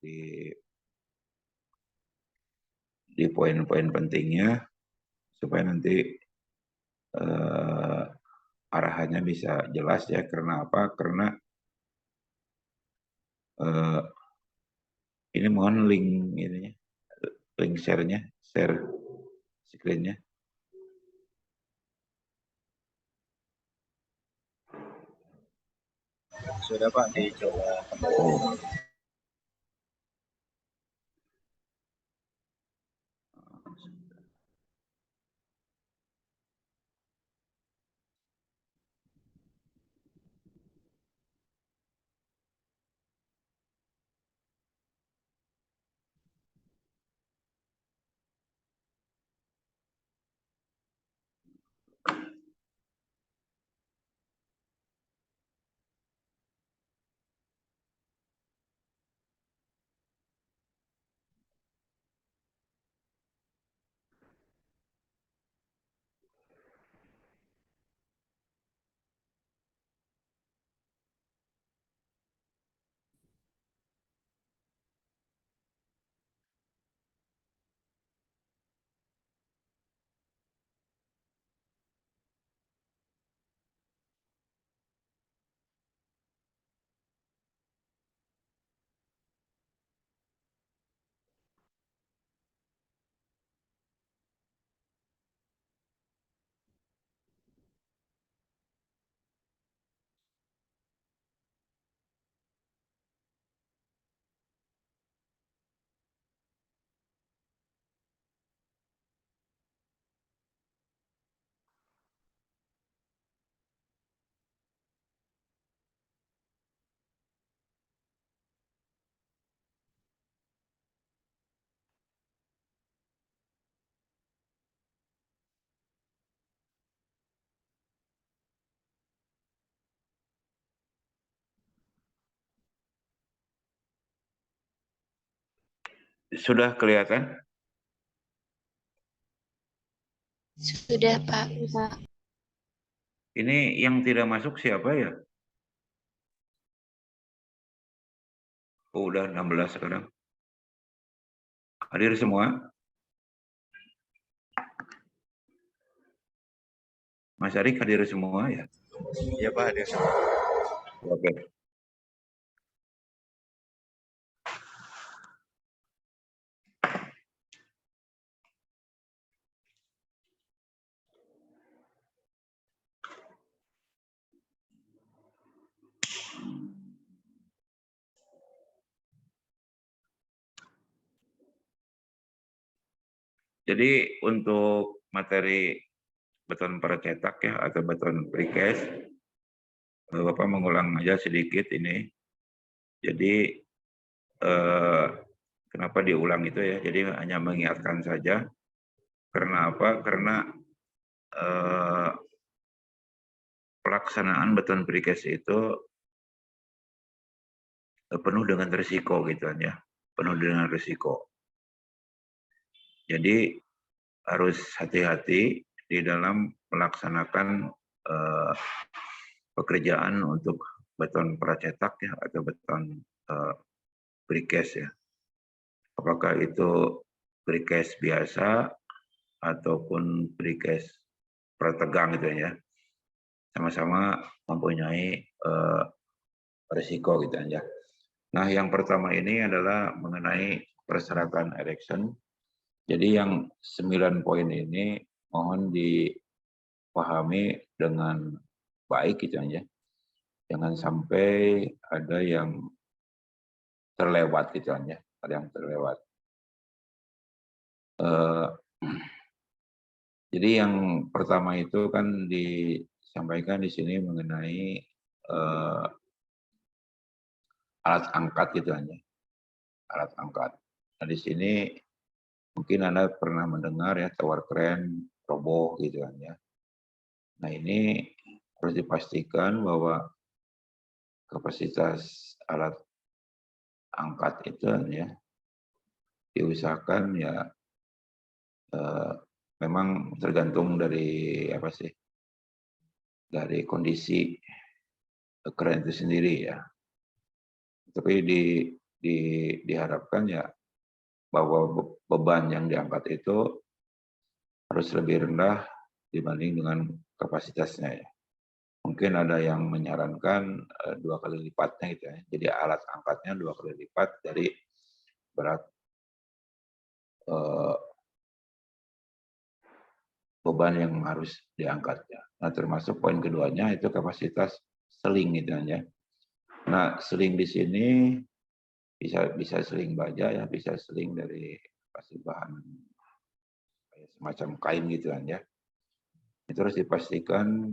di poin-poin pentingnya supaya nanti arahannya bisa jelas ya. Karena apa? Karena ini mohon link share-nya, share screen-nya. Sudah Pak, dicoba. Oh. Sudah kelihatan? Sudah, Pak. Ini yang tidak masuk siapa ya? Oh, udah 16 sekarang. Hadir semua? Mas Arik hadir semua ya? Iya Pak, hadir semua. Oke. Jadi untuk materi beton percetak ya atau beton precast, Bapak mengulang aja sedikit ini. Jadi kenapa diulang itu ya? Jadi hanya mengingatkan saja. Karena apa? Karena pelaksanaan beton precast itu penuh dengan risiko gitu ya, penuh dengan risiko. Jadi harus hati-hati di dalam melaksanakan pekerjaan untuk beton pracetak ya atau beton precast ya. Apakah itu precast biasa ataupun precast prategang gitu ya. Sama-sama mempunyai risiko gitu ya. Nah, yang pertama ini adalah mengenai persyaratan erection. Jadi yang 9 poin ini mohon dipahami dengan baik gitu aja. Jangan sampai ada yang terlewat gitu aja, ada yang terlewat. Jadi yang pertama itu kan disampaikan di sini mengenai alat angkat gitu aja, alat angkat. Nah di sini mungkin Anda pernah mendengar ya tower crane roboh gitu kan ya. Nah ini harus dipastikan bahwa kapasitas alat angkat itu ya diusahakan ya memang tergantung dari apa sih, dari kondisi crane itu sendiri ya. Tapi diharapkan ya bahwa beban yang diangkat itu harus lebih rendah dibanding dengan kapasitasnya ya. Mungkin ada yang menyarankan 2 kali lipatnya gitu ya. Jadi alat angkatnya 2 kali lipat dari berat eh, beban yang harus diangkatnya. Nah, termasuk poin keduanya itu kapasitas seling gitu ya. Nah, seling di sini bisa seling baja ya, bisa seling dari pasti bahan kayak semacam kain gitu kan ya. Itu harus dipastikan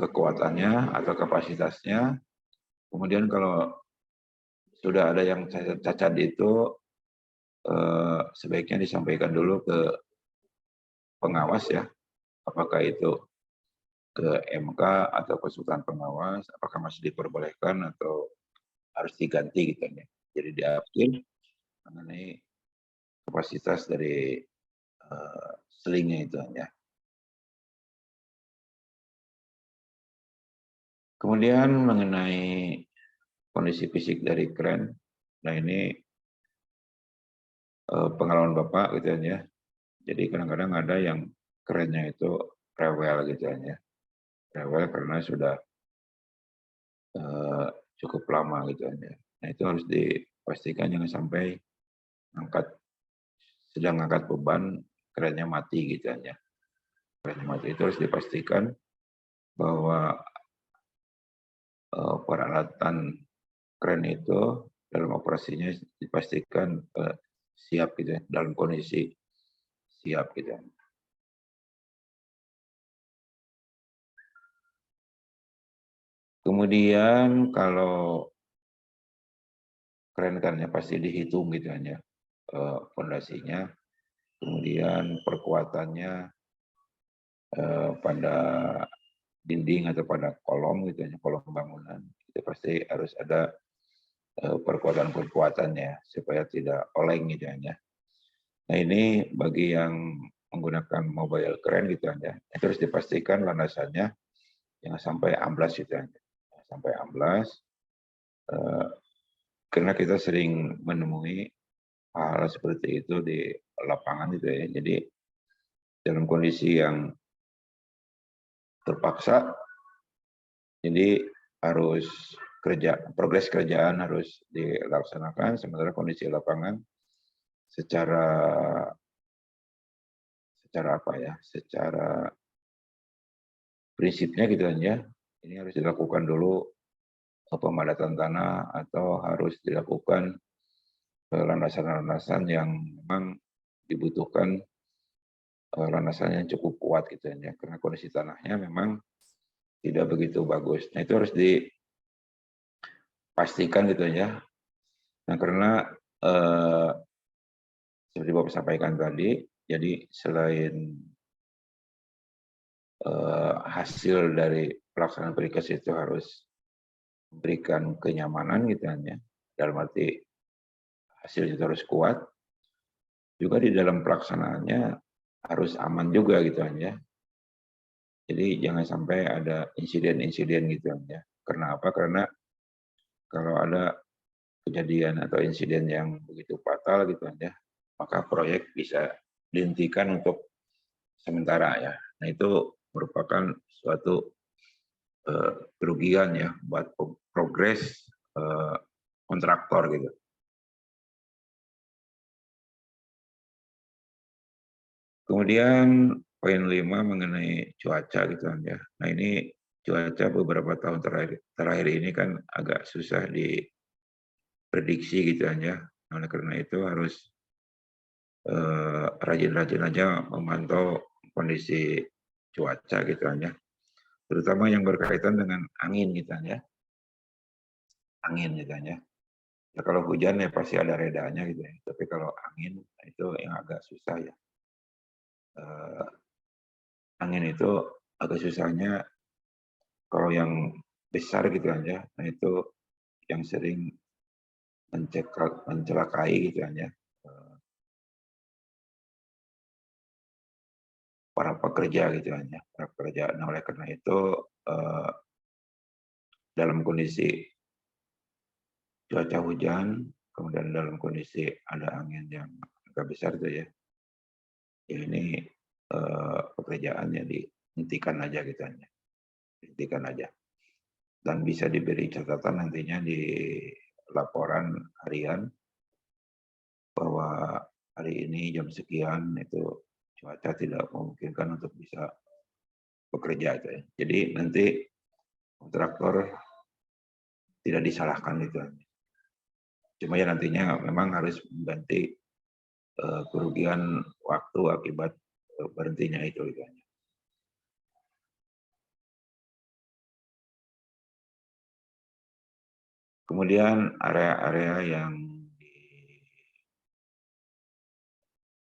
kekuatannya atau kapasitasnya. Kemudian kalau sudah ada yang cacat itu sebaiknya disampaikan dulu ke pengawas ya, apakah itu ke MK atau konsultan pengawas, apakah masih diperbolehkan atau harus diganti gitu ya. Jadi diupdate mengenai kapasitas dari selingnya itu ya. Kemudian mengenai kondisi fisik dari kren, nah ini pengalaman Bapak gitu ya. Jadi kadang-kadang ada yang kerennya itu rewel gitu ya. Rewel karena sudah cukup lama gitu ya. Nah itu harus dipastikan jangan sampai sedang angkat beban kerennya mati gitu ya. Kerennya mati itu harus dipastikan bahwa peralatan kren itu dalam operasinya dipastikan siap gitu ya, dalam kondisi siap gitu ya. Kemudian kalau keren-kerennya pasti dihitung gitu ya, fondasinya, kemudian perkuatannya pada dinding atau pada kolom gitu ya, kolom bangunan itu pasti harus ada perkuatan-perkuatannya supaya tidak oleng gitu ya. Nah ini bagi yang menggunakan mobile crane gitu ya, itu harus dipastikan landasannya jangan sampai amblas gitu ya. Sampai amblas, karena kita sering menemui hal seperti itu di lapangan gitu ya. Jadi dalam kondisi yang terpaksa, jadi harus progres kerjaan harus dilaksanakan, sementara kondisi lapangan secara apa ya, secara prinsipnya gitu kan ya, ini harus dilakukan dulu pemadatan tanah atau harus dilakukan landasan-landasan yang memang dibutuhkan landasan yang cukup kuat gitu ya, karena kondisi tanahnya memang tidak begitu bagus. Nah itu harus dipastikan gitu ya. Nah karena seperti Bapak sampaikan tadi, jadi selain hasil dari pelaksanaan prikes itu harus memberikan kenyamanan gitu ya, dalam arti hasil itu harus kuat, juga di dalam pelaksanaannya harus aman juga gitu ya. Jadi jangan sampai ada insiden-insiden gitu ya. Karena apa? Karena kalau ada kejadian atau insiden yang begitu fatal gitu ya, maka proyek bisa dihentikan untuk sementara ya. Nah itu merupakan suatu kerugian ya buat progres kontraktor gitu. Kemudian poin 5 mengenai cuaca gitu kan ya. Nah ini cuaca beberapa tahun terakhir ini kan agak susah diprediksi gitu kan ya. Oleh karena itu harus rajin-rajin aja memantau kondisi cuaca gitu kan ya. Terutama yang berkaitan dengan angin gitu kan ya. Angin gitu kan ya. Ya kalau hujan ya pasti ada redanya gitu ya. Tapi kalau angin itu yang agak susah ya. Angin itu agak susahnya kalau yang besar gitu aja, nah itu yang sering mencelakai gitu aja para pekerja gitu aja, para pekerja. Nah oleh karena itu dalam kondisi cuaca hujan, kemudian dalam kondisi ada angin yang agak besar tuh ya, ya ini pekerjaannya dihentikan aja gitu aja, dihentikan aja. Dan bisa diberi catatan nantinya di laporan harian bahwa hari ini jam sekian itu cuaca tidak memungkinkan untuk bisa bekerja itu ya. Jadi nanti kontraktor tidak disalahkan itu. Cuma ya nantinya memang harus mengganti kerugian waktu akibat berhentinya itu gitu. Kemudian area-area yang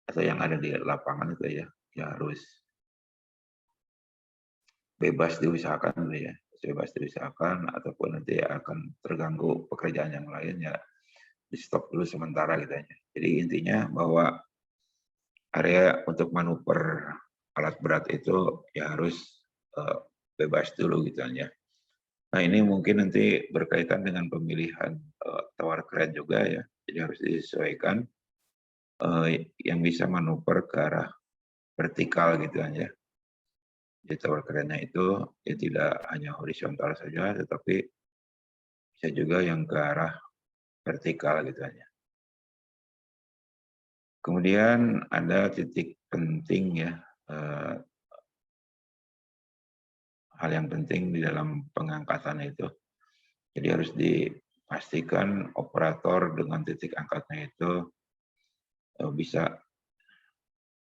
atau yang ada di lapangan itu ya harus bebas diusahakan gitu ya, bebas diusahakan ataupun nanti akan terganggu pekerjaan yang lain ya di stop dulu sementara gitu aja. Jadi intinya bahwa area untuk manuver alat berat itu ya harus bebas dulu gitu aja. Nah ini mungkin nanti berkaitan dengan pemilihan tower crane juga ya, jadi harus disesuaikan yang bisa manuver ke arah vertikal gitu aja. Jadi tower crane-nya itu ya tidak hanya horizontal saja, tetapi bisa juga yang ke arah vertikal gitu aja. Kemudian ada titik penting ya, hal yang penting di dalam pengangkatan itu. Jadi harus dipastikan operator dengan titik angkatnya itu bisa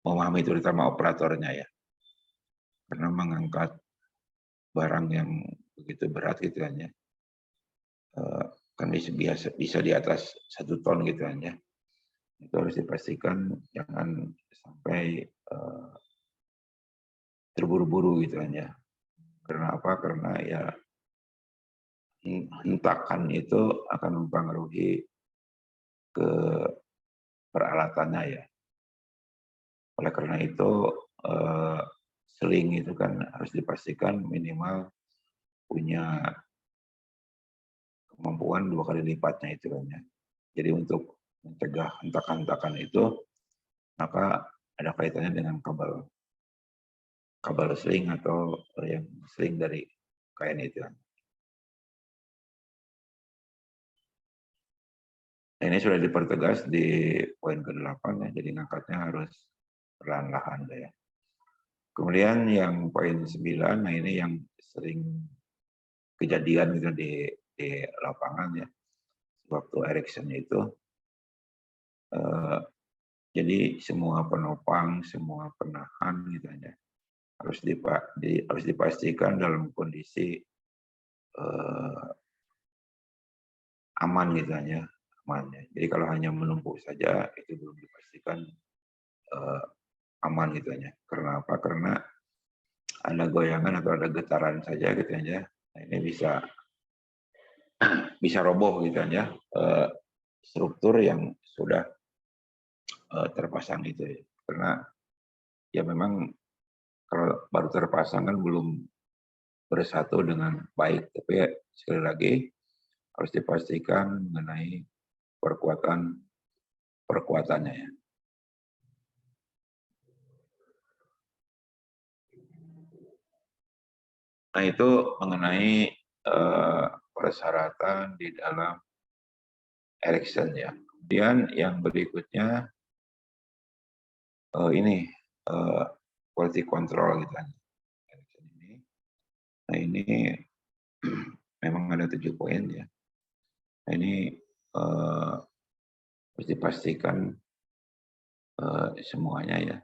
memahami, terutama operatornya ya. Karena mengangkat barang yang begitu berat gitu kan ya, kan bisa di atas 1 ton gitu kan ya. Itu harus dipastikan jangan sampai terburu-buru gitu kan ya. Karena apa? Karena ya hentakan itu akan mempengaruhi ke peralatannya ya. Oleh karena itu seling itu kan harus dipastikan minimal punya kemampuan 2 kali lipatnya itu kan ya. Jadi untuk mencegah hentakan-hentakan itu maka ada kaitannya dengan kabel seling atau yang seling dari kain itu kan. Nah, ini sudah dipertegas di poin ke-8 ya, jadi ngangkatnya harus perlahan-lahan ya. Kemudian yang poin 9, nah ini yang sering kejadian gitu di lapangan ya, waktu erection itu. Jadi semua penopang, semua penahan gitu aja harus dipastikan dalam kondisi aman gitu aja, aman ya. Jadi kalau hanya menumpuk saja itu belum dipastikan aman gitu aja. Karena apa? Karena ada goyangan atau ada getaran saja gitu aja. Nah, ini bisa roboh gitu aja struktur yang sudah terpasang itu ya. Karena ya memang kalau baru terpasang kan belum bersatu dengan baik. Tapi ya, sekali lagi harus dipastikan mengenai perkuatannya ya. Nah itu mengenai persyaratan di dalam erection ya. Kemudian yang berikutnya ini quality control gitu kan. Nah ini memang ada 7 poin ya. Nah ini harus dipastikan semuanya ya.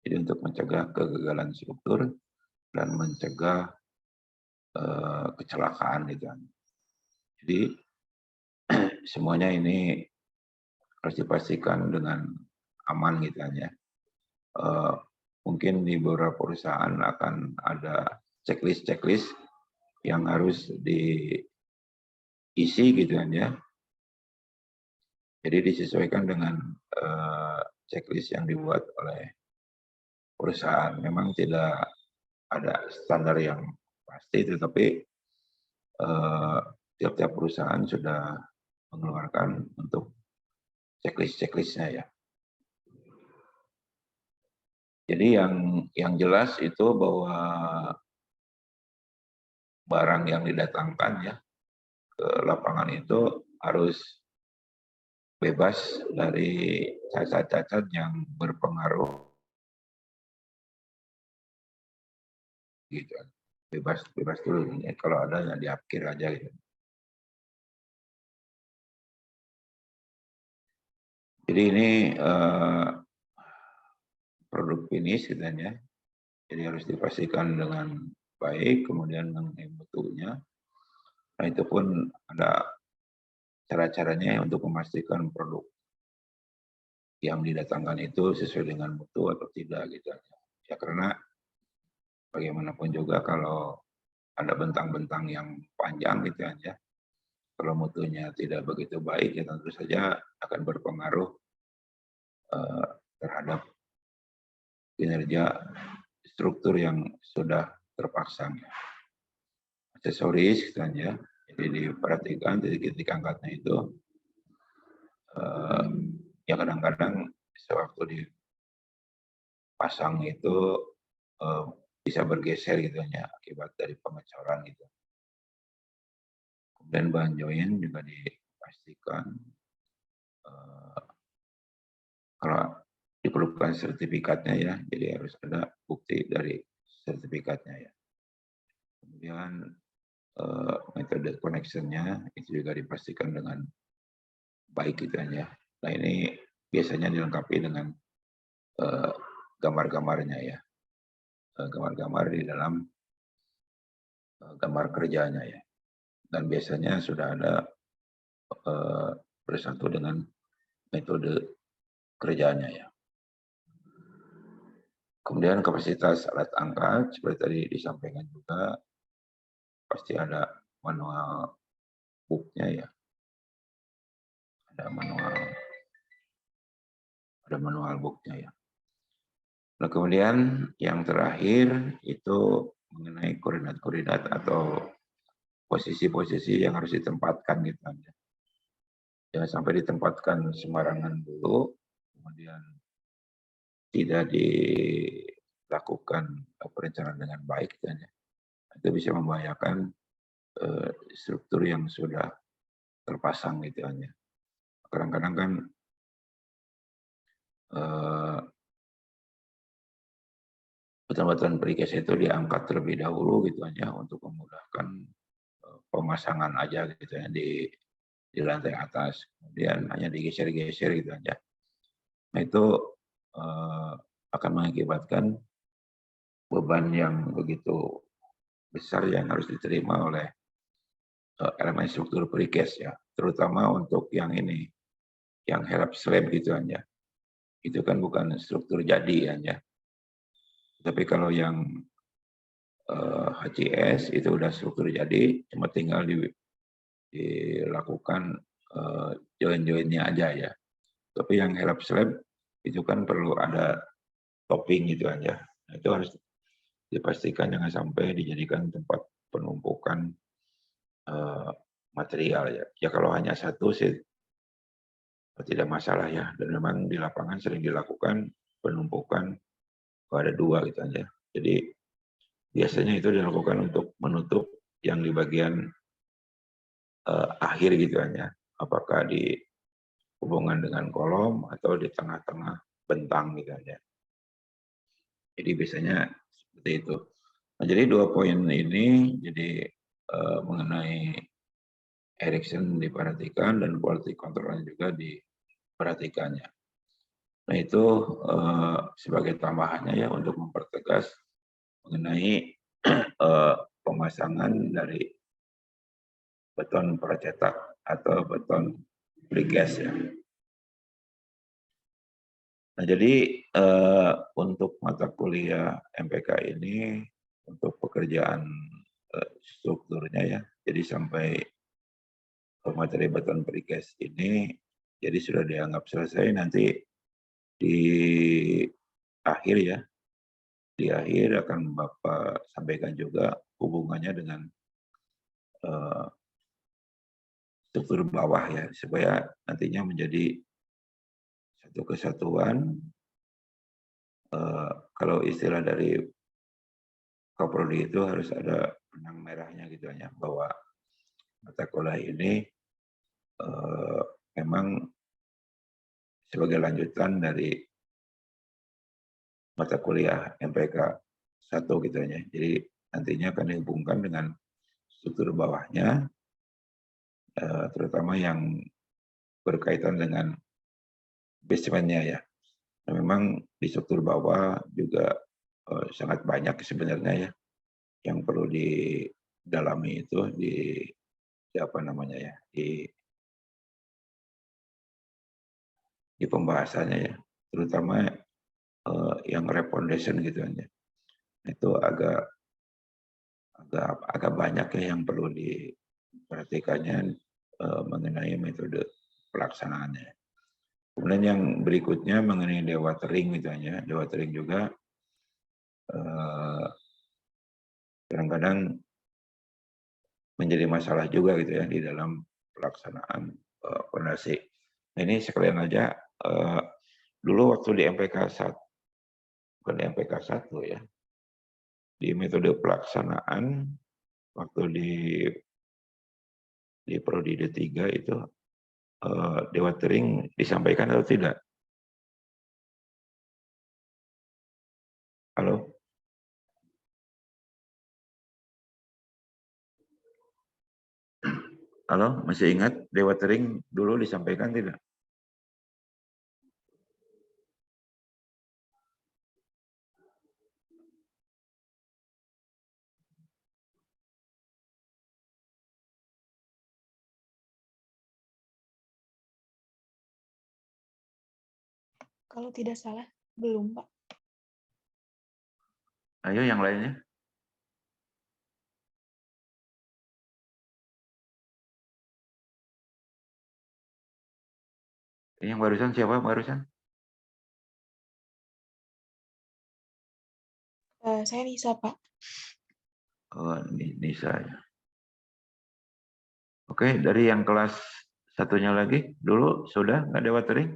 Jadi untuk mencegah kegagalan struktur dan mencegah kecelakaan gitu kan. Jadi semuanya ini harus dipastikan dengan aman gitu kan ya. Mungkin di beberapa perusahaan akan ada checklist yang harus diisi gitu kan ya. Jadi disesuaikan dengan checklist yang dibuat oleh perusahaan. Memang tidak ada standar yang pasti, tetapi tiap-tiap perusahaan sudah mengeluarkan untuk checklist-checklistnya ya. Jadi yang jelas itu bahwa barang yang didatangkan ya ke lapangan itu harus bebas dari cacat-cacat yang berpengaruh gitu. Bebas dulu ya, kalau ada yang diakhir aja gitu. Jadi ini produk finish gitu ya. Jadi harus dipastikan dengan baik, kemudian mengenai mutunya. Nah itu pun ada cara-caranya untuk memastikan produk yang didatangkan itu sesuai dengan mutu atau tidak gitu. Ya karena bagaimanapun juga kalau ada bentang-bentang yang panjang gitu ya, kalau mutunya tidak begitu baik ya tentu saja akan berpengaruh terhadap kinerja struktur yang sudah terpasang. Aksesoris gitu ya, jadi diperhatikan titik-titik angkatnya itu ya kadang-kadang sewaktu dipasang itu bisa bergeser gitu ya akibat dari pengecoran gitu. Kemudian bahan join juga dipastikan kalau diperlukan sertifikatnya ya, jadi harus ada bukti dari sertifikatnya ya. Kemudian metode connection-nya itu juga dipastikan dengan baik gitu ya. Nah ini biasanya dilengkapi dengan gambar-gambarnya ya, gambar-gambar di dalam gambar kerjanya ya. Dan biasanya sudah ada bersatu dengan metode kerjanya ya. Kemudian kapasitas alat angkat seperti tadi disampaikan juga pasti ada manual booknya ya, ada manual booknya ya. Nah kemudian yang terakhir itu mengenai koordinat-koordinat atau posisi-posisi yang harus ditempatkan gitu aja. Jangan sampai ditempatkan sembarangan dulu, kemudian tidak dilakukan perencanaan dengan baik dan itu bisa membahayakan struktur yang sudah terpasang gitu aja. Kadang-kadang kan batuan-batuan precast itu diangkat terlebih dahulu gitu aja untuk memudahkan pemasangan aja gitu ya di lantai atas, kemudian hanya digeser-geser gitu aja. Nah itu akan mengakibatkan beban yang begitu besar yang harus diterima oleh elemen struktur precast ya, terutama untuk yang ini, yang help slab gitu aja. Itu kan bukan struktur jadi aja. Tapi kalau yang HCS itu udah struktur jadi, cuma tinggal dilakukan join-joinnya aja ya. Tapi yang help slab itu kan perlu ada topping gitu aja. Nah, itu harus dipastikan jangan sampai dijadikan tempat penumpukan material ya. Ya kalau hanya satu sih tidak masalah ya. Dan memang di lapangan sering dilakukan penumpukan kalau ada dua gitu aja. Jadi biasanya itu dilakukan untuk menutup yang di bagian akhir gitu aja. Apakah di hubungan dengan kolom atau di tengah-tengah bentang gitu aja. Jadi biasanya seperti itu. Nah, jadi 2 poin ini jadi mengenai erection diperhatikan dan quality control juga diperhatikannya. Nah itu sebagai tambahannya ya untuk mempertegas mengenai pemasangan dari beton percetak atau beton precast ya. Nah jadi untuk mata kuliah MPK ini untuk pekerjaan strukturnya ya, jadi sampai materi beton precast ini jadi sudah dianggap selesai. Nanti di akhir ya, di akhir akan Bapak sampaikan juga hubungannya dengan struktur bawah ya, supaya nantinya menjadi satu kesatuan. Kalau istilah dari Kaprodi itu harus ada benang merahnya gitu ya, bahwa mata kuliah ini memang sebagai lanjutan dari mata kuliah MPK 1 gitu ya. Jadi nantinya akan dihubungkan dengan struktur bawahnya, terutama yang berkaitan dengan basementnya ya. Nah, memang di struktur bawah juga sangat banyak sebenarnya ya yang perlu didalami itu di apa namanya ya, di pembahasannya ya, terutama yang refoundation gitu ya. Itu agak banyak ya yang perlu diperhatikannya mengenai metode pelaksanaannya. Kemudian yang berikutnya mengenai dewatering misalnya, dewatering juga kadang-kadang menjadi masalah juga gitu ya di dalam pelaksanaan fondasi. Nah, ini sekalian aja dulu waktu di MPK 1, bukan di MPK 1 ya, di metode pelaksanaan waktu di Prodi D3 itu dewatering disampaikan atau tidak? Halo? Halo, masih ingat dewatering dulu disampaikan tidak? Kalau tidak salah, belum, Pak. Ayo yang lainnya. Yang barusan siapa barusan? Saya Nisa, Pak. Oh, Nisa ya. Oke, dari yang kelas satunya lagi, dulu sudah nggak dewatering?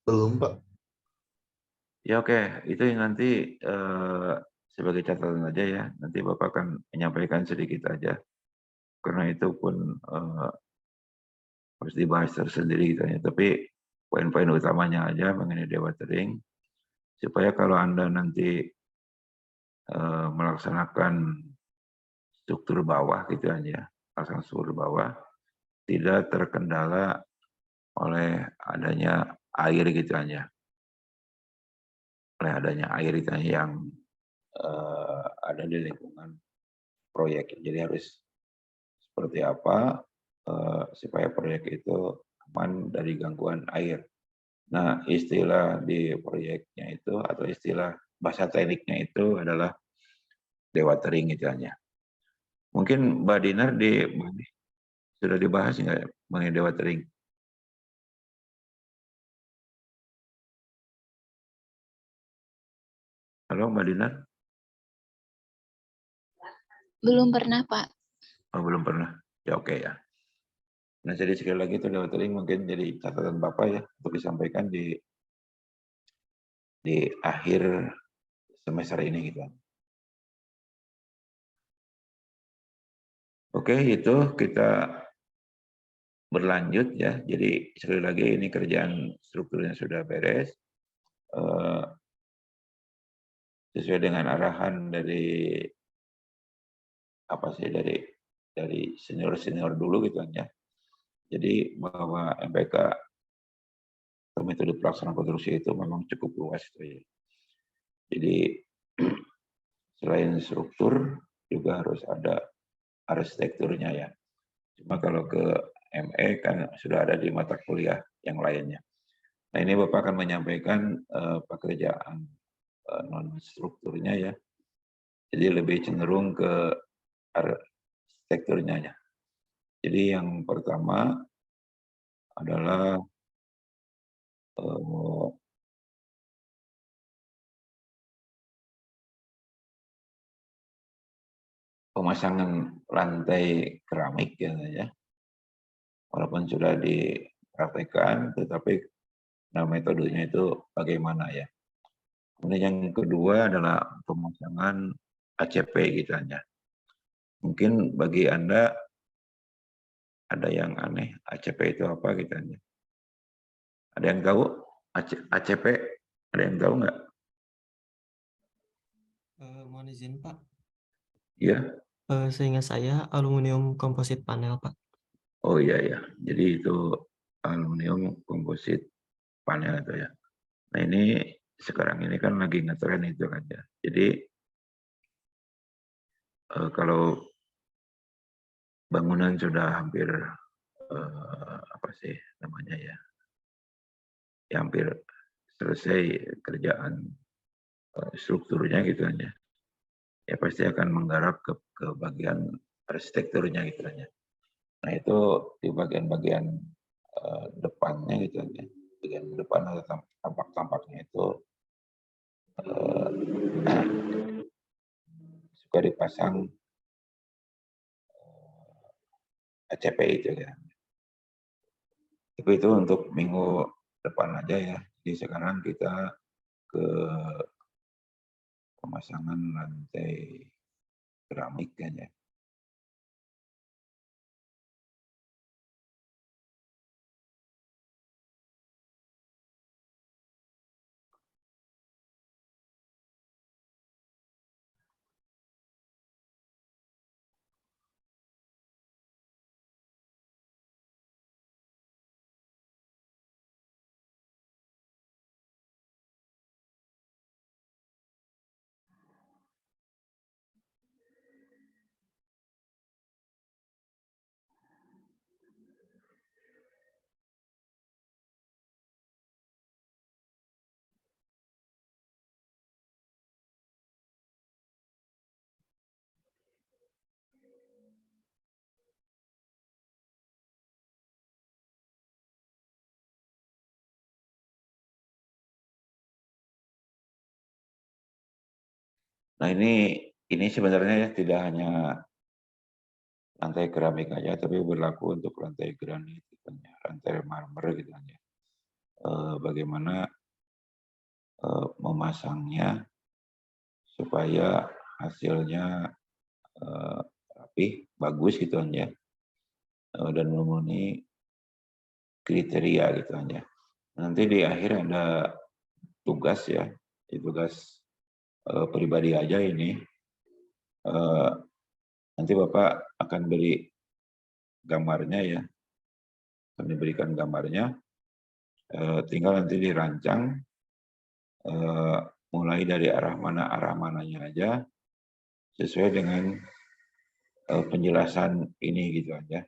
Belum, Pak. Ya oke, itu yang nanti sebagai catatan aja ya. Nanti Bapak akan menyampaikan sedikit aja. Karena itu pun harus dibahas tersendiri gitu ya. Tapi poin-poin utamanya aja mengenai dewatering. Supaya kalau Anda nanti melaksanakan struktur bawah gitu aja, pasang struktur bawah, tidak terkendala oleh adanya air gitu aja. Oleh adanya air itu yang ada di lingkungan proyek. Jadi harus seperti apa supaya proyek itu aman dari gangguan air. Nah, istilah di proyeknya itu atau istilah bahasa tekniknya itu adalah dewatering itu hanya. Mungkin Mbak Dinar sudah dibahas nggak mengenai dewatering? Halo Mbak Dinar? Belum pernah, Pak. Oh, belum pernah. Ya oke ya. Nah, jadi sekali lagi itu dewatering mungkin jadi catatan Bapak ya untuk disampaikan di akhir semester ini gitu. Oke, itu kita berlanjut ya. Jadi sekali lagi ini kerjaan strukturnya sudah beres. Sesuai dengan arahan dari apa sih dari senior-senior dulu gitu ya. Jadi bahwa MPK atau metode pelaksanaan konstruksi itu memang cukup luas gitu ya. Jadi selain struktur juga harus ada arsitekturnya ya. Cuma kalau ke ME kan sudah ada di mata kuliah yang lainnya. Nah ini Bapak akan menyampaikan pekerjaan non strukturnya ya. Jadi lebih cenderung ke arsitekturnya ya. Jadi yang pertama adalah pemasangan lantai keramik ya, walaupun sudah dipraktekkan, tetapi nah metodenya itu bagaimana ya. Kemudian yang kedua adalah pemasangan ACP gitu ya. Mungkin bagi Anda ada yang aneh, ACP itu apa gitu ya. Ada yang tahu ACP? Ada yang tahu nggak? Mohon izin Pak, Iya. seingat saya aluminium komposit panel Pak. Oh iya ya. Jadi itu aluminium komposit panel itu ya. Nah ini sekarang ini kan lagi ngetren itu kan ya. Jadi kalau bangunan sudah hampir apa sih namanya ya, ya hampir selesai kerjaan strukturnya gitu kan ya. Ya pasti akan menggarap ke bagian arsitekturnya gitu kan ya. Nah itu di bagian-bagian depannya gitu kan ya. Bagian depan atau tampak-tampaknya itu suka dipasang ACP itu ya. Tapi itu untuk minggu depan aja ya. Jadi sekarang kita ke pemasangan lantai keramik kan ya. Nah ini sebenarnya ya tidak hanya lantai keramik aja, tapi berlaku untuk lantai granit, gitu kan ya, lantai marmer gitu kan ya. Bagaimana memasangnya supaya hasilnya rapi, bagus gitu kan ya, dan memenuhi kriteria gitu kan ya. Nanti di akhir ada tugas ya, tugas pribadi aja ini. Nanti Bapak akan beri gambarnya ya, akan diberikan gambarnya, tinggal nanti dirancang mulai dari arah mananya aja, sesuai dengan penjelasan ini gitu aja.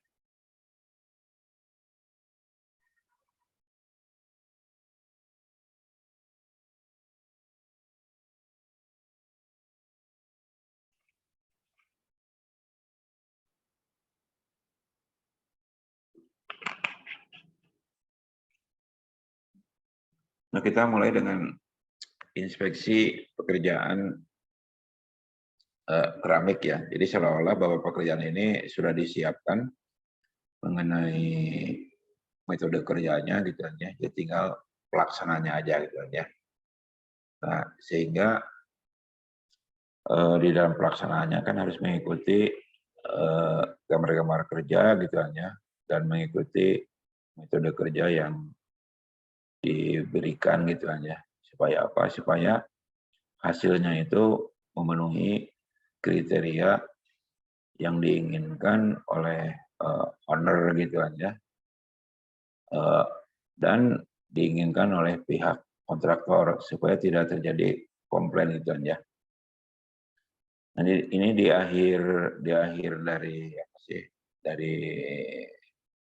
Nah kita mulai dengan inspeksi pekerjaan keramik ya. Jadi seolah-olah bahwa pekerjaan ini sudah disiapkan mengenai metode kerjanya gitu aja. Ya tinggal pelaksananya aja gitu aja. Nah sehingga di dalam pelaksanaannya kan harus mengikuti gambar-gambar kerja gitu aja, dan mengikuti metode kerja yang diberikan gitu aja. Supaya apa? Supaya hasilnya itu memenuhi kriteria yang diinginkan oleh owner gitu aja, dan diinginkan oleh pihak kontraktor supaya tidak terjadi komplain gitu aja. Nah, ini di akhir dari apa sih, dari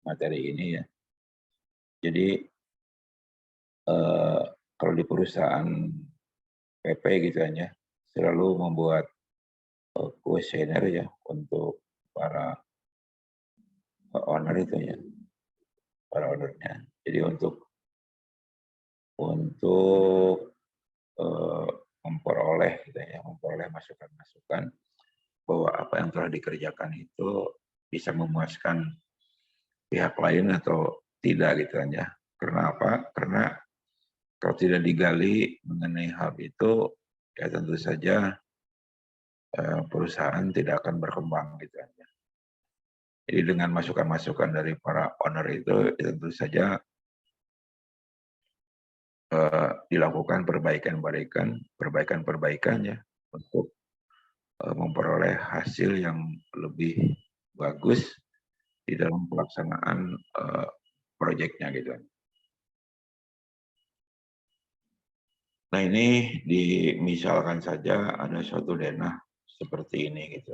materi ini ya. Jadi kalau di perusahaan PP gitu aja selalu membuat kuesioner ya untuk para owner itu ya, para ownernya. Jadi untuk memperoleh gitu ya, memperoleh masukan-masukan bahwa apa yang telah dikerjakan itu bisa memuaskan pihak lain atau tidak gitu kan ya. Karena apa? Karena kalau tidak digali mengenai hal itu, ya tentu saja perusahaan tidak akan berkembang gitu kan ya. Jadi dengan masukan-masukan dari para owner itu ya tentu saja dilakukan perbaikan-perbaikan ya untuk memperoleh hasil yang lebih bagus di dalam pelaksanaan proyeknya gitu. Nah ini dimisalkan saja ada suatu denah seperti ini gitu.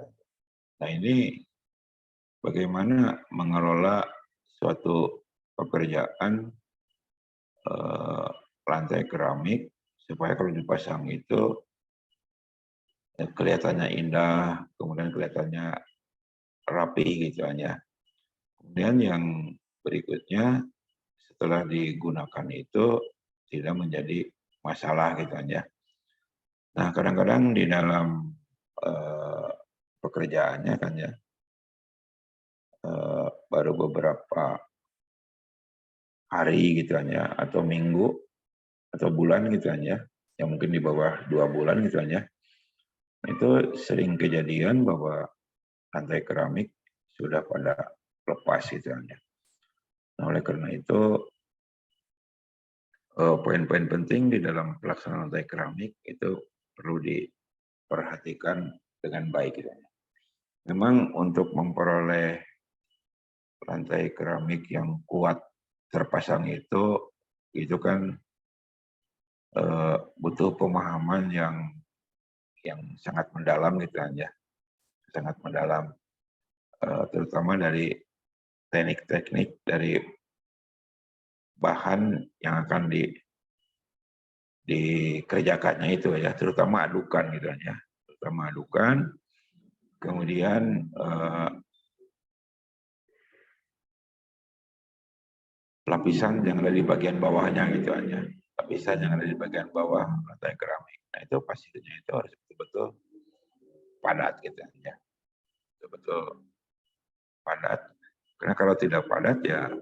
Nah ini bagaimana mengelola suatu pekerjaan lantai keramik supaya kalau dipasang itu kelihatannya indah, kemudian kelihatannya rapi gitu ya. Kemudian yang berikutnya setelah digunakan itu tidak menjadi masalah gitu ya. Nah kadang-kadang di dalam pekerjaannya kan ya baru beberapa hari gitu ya atau minggu atau bulan gitu ya, yang mungkin di bawah 2 bulan gitu ya. Itu sering kejadian bahwa lantai keramik sudah pada lepas gitu ya. Nah, oleh karena itu poin-poin penting di dalam pelaksanaan lantai keramik itu perlu diperhatikan dengan baik gitu ya. Memang untuk memperoleh lantai keramik yang kuat terpasang itu kan butuh pemahaman yang sangat mendalam gitu kan ya, sangat mendalam, terutama dari teknik-teknik dari bahan yang akan dikerjakannya itu ya, terutama adukan gitu kan ya, terutama adukan, kemudian lapisan yang ada di bagian bawahnya gitu aja, lapisan yang ada di bagian bawah lantai keramik. Nah itu pastinya itu harus betul-betul padat gitu ya, betul-betul padat. Karena kalau tidak padat ya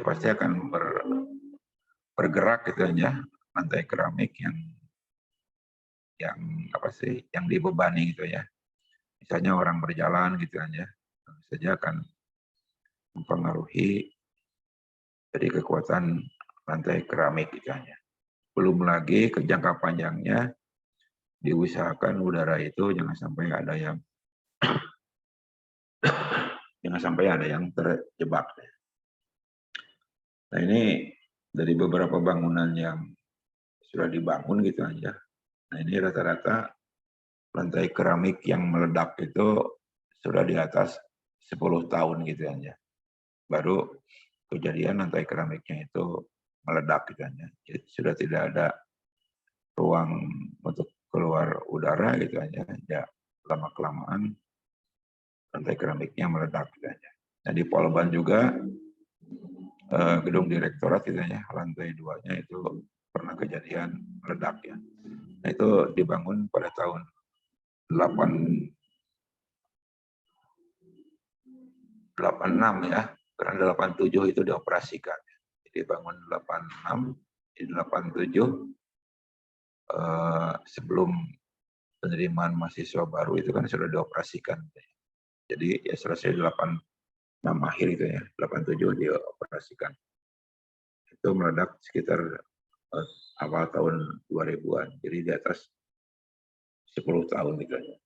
pasti akan bergerak gitu ya lantai keramik yang apa sih yang dibebani gitu ya. Misalnya orang berjalan gitu aja, saja akan mempengaruhi dari kekuatan lantai keramik gitu aja. Belum lagi ke jangka panjangnya diusahakan udara itu jangan sampai ada yang terjebak. Nah ini dari beberapa bangunan yang sudah dibangun gitu aja. Nah ini rata-rata lantai keramik yang meledak itu sudah di atas 10 tahun gitu aja. Baru kejadian lantai keramiknya itu meledak gitu aja. Jadi sudah tidak ada ruang untuk keluar udara gitu aja. Ya lama-kelamaan lantai keramiknya meledak gitu aja. Nah di Polban juga gedung direktorat gitu ya, lantai 2-nya itu pernah kejadian meledak ya. Nah itu dibangun pada tahun 86 ya, karena 87 itu dioperasikan. Jadi bangun 86, di 87 sebelum penerimaan mahasiswa baru itu kan sudah dioperasikan. Jadi ya selesai 86 akhir itu ya, 87 dioperasikan. Itu meledak sekitar awal tahun 2000-an, jadi di atas 10 tahun gitu ya.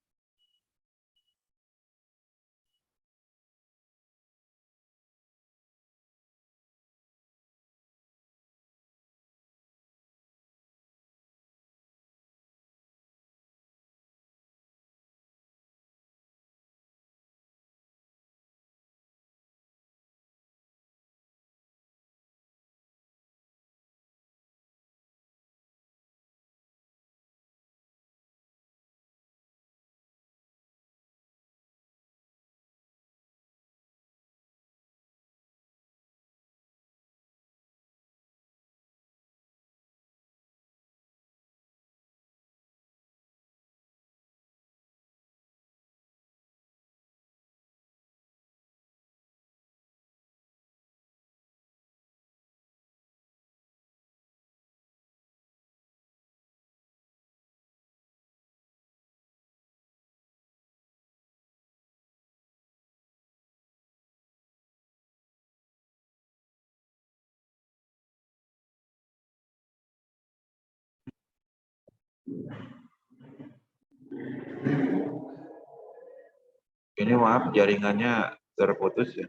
Ini maaf jaringannya terputus ya.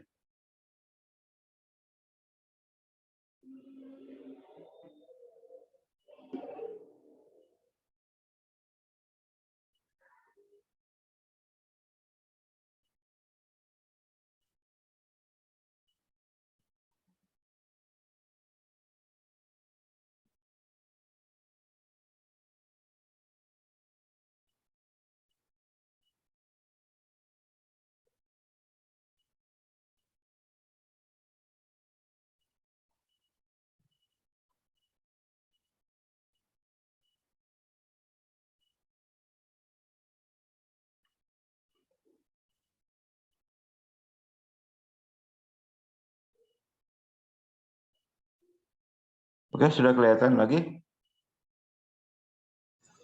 Oke, sudah kelihatan lagi?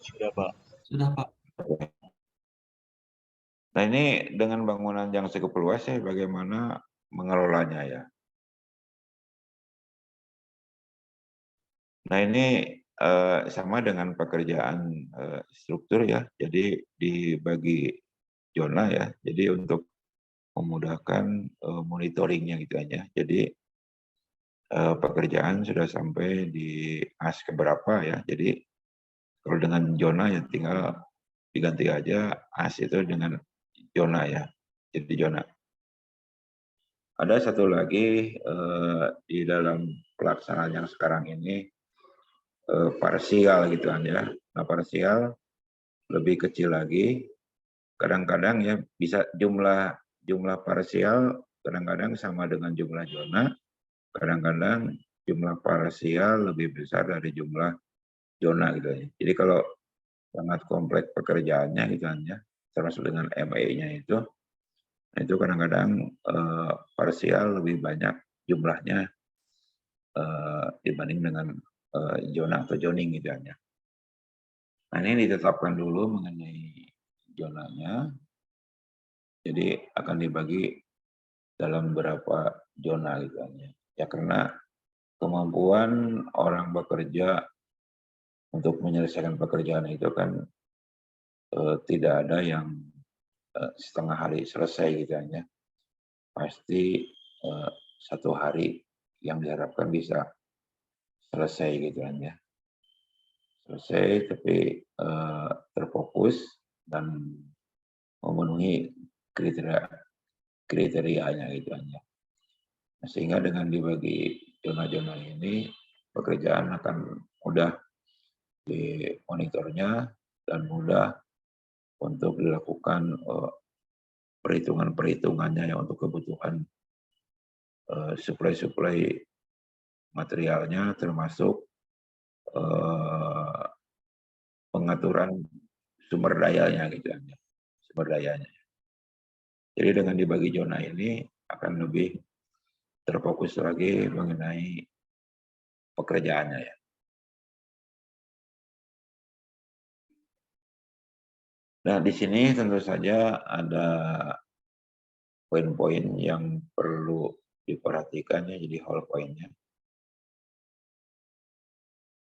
Sudah, Pak. Sudah, Pak. Nah, ini dengan bangunan yang cukup luas ya, bagaimana mengelolanya ya. Nah, ini sama dengan pekerjaan struktur ya, jadi dibagi zona ya, jadi untuk memudahkan monitoringnya gitu aja. Jadi pekerjaan sudah sampai di AS keberapa ya, jadi kalau dengan zona ya tinggal diganti aja AS itu dengan zona ya, jadi zona. Ada satu lagi di dalam pelaksanaan yang sekarang ini parsial gitu kan ya. Nah, parsial lebih kecil lagi. Kadang-kadang ya bisa jumlah parsial kadang-kadang sama dengan jumlah zona. Kadang-kadang jumlah parsial lebih besar dari jumlah zona gitu ya. Jadi kalau sangat kompleks pekerjaannya gitu kan ya, termasuk dengan ME-nya itu kadang-kadang parsial lebih banyak jumlahnya dibanding dengan zona atau zoning gitu ya. Nah, ini ditetapkan dulu mengenai zonanya. Jadi akan dibagi dalam berapa zona gitu ya. Ya karena kemampuan orang bekerja untuk menyelesaikan pekerjaan itu kan tidak ada yang setengah hari selesai gitu ya. Pasti satu hari yang diharapkan bisa selesai gitu ya. Selesai tapi terfokus dan memenuhi kriterianya gitu aja. Nah, sehingga dengan dibagi zona-zona ini pekerjaan akan mudah dimonitornya dan mudah untuk dilakukan perhitungan-perhitungannya ya untuk kebutuhan suplai materialnya termasuk pengaturan sumber dayanya gitu ya. Sumber dayanya. Jadi dengan dibagi zona ini akan lebih terfokus lagi mengenai pekerjaannya ya. Nah, di sini tentu saja ada poin-poin yang perlu diperhatikan ya, jadi whole poinnya.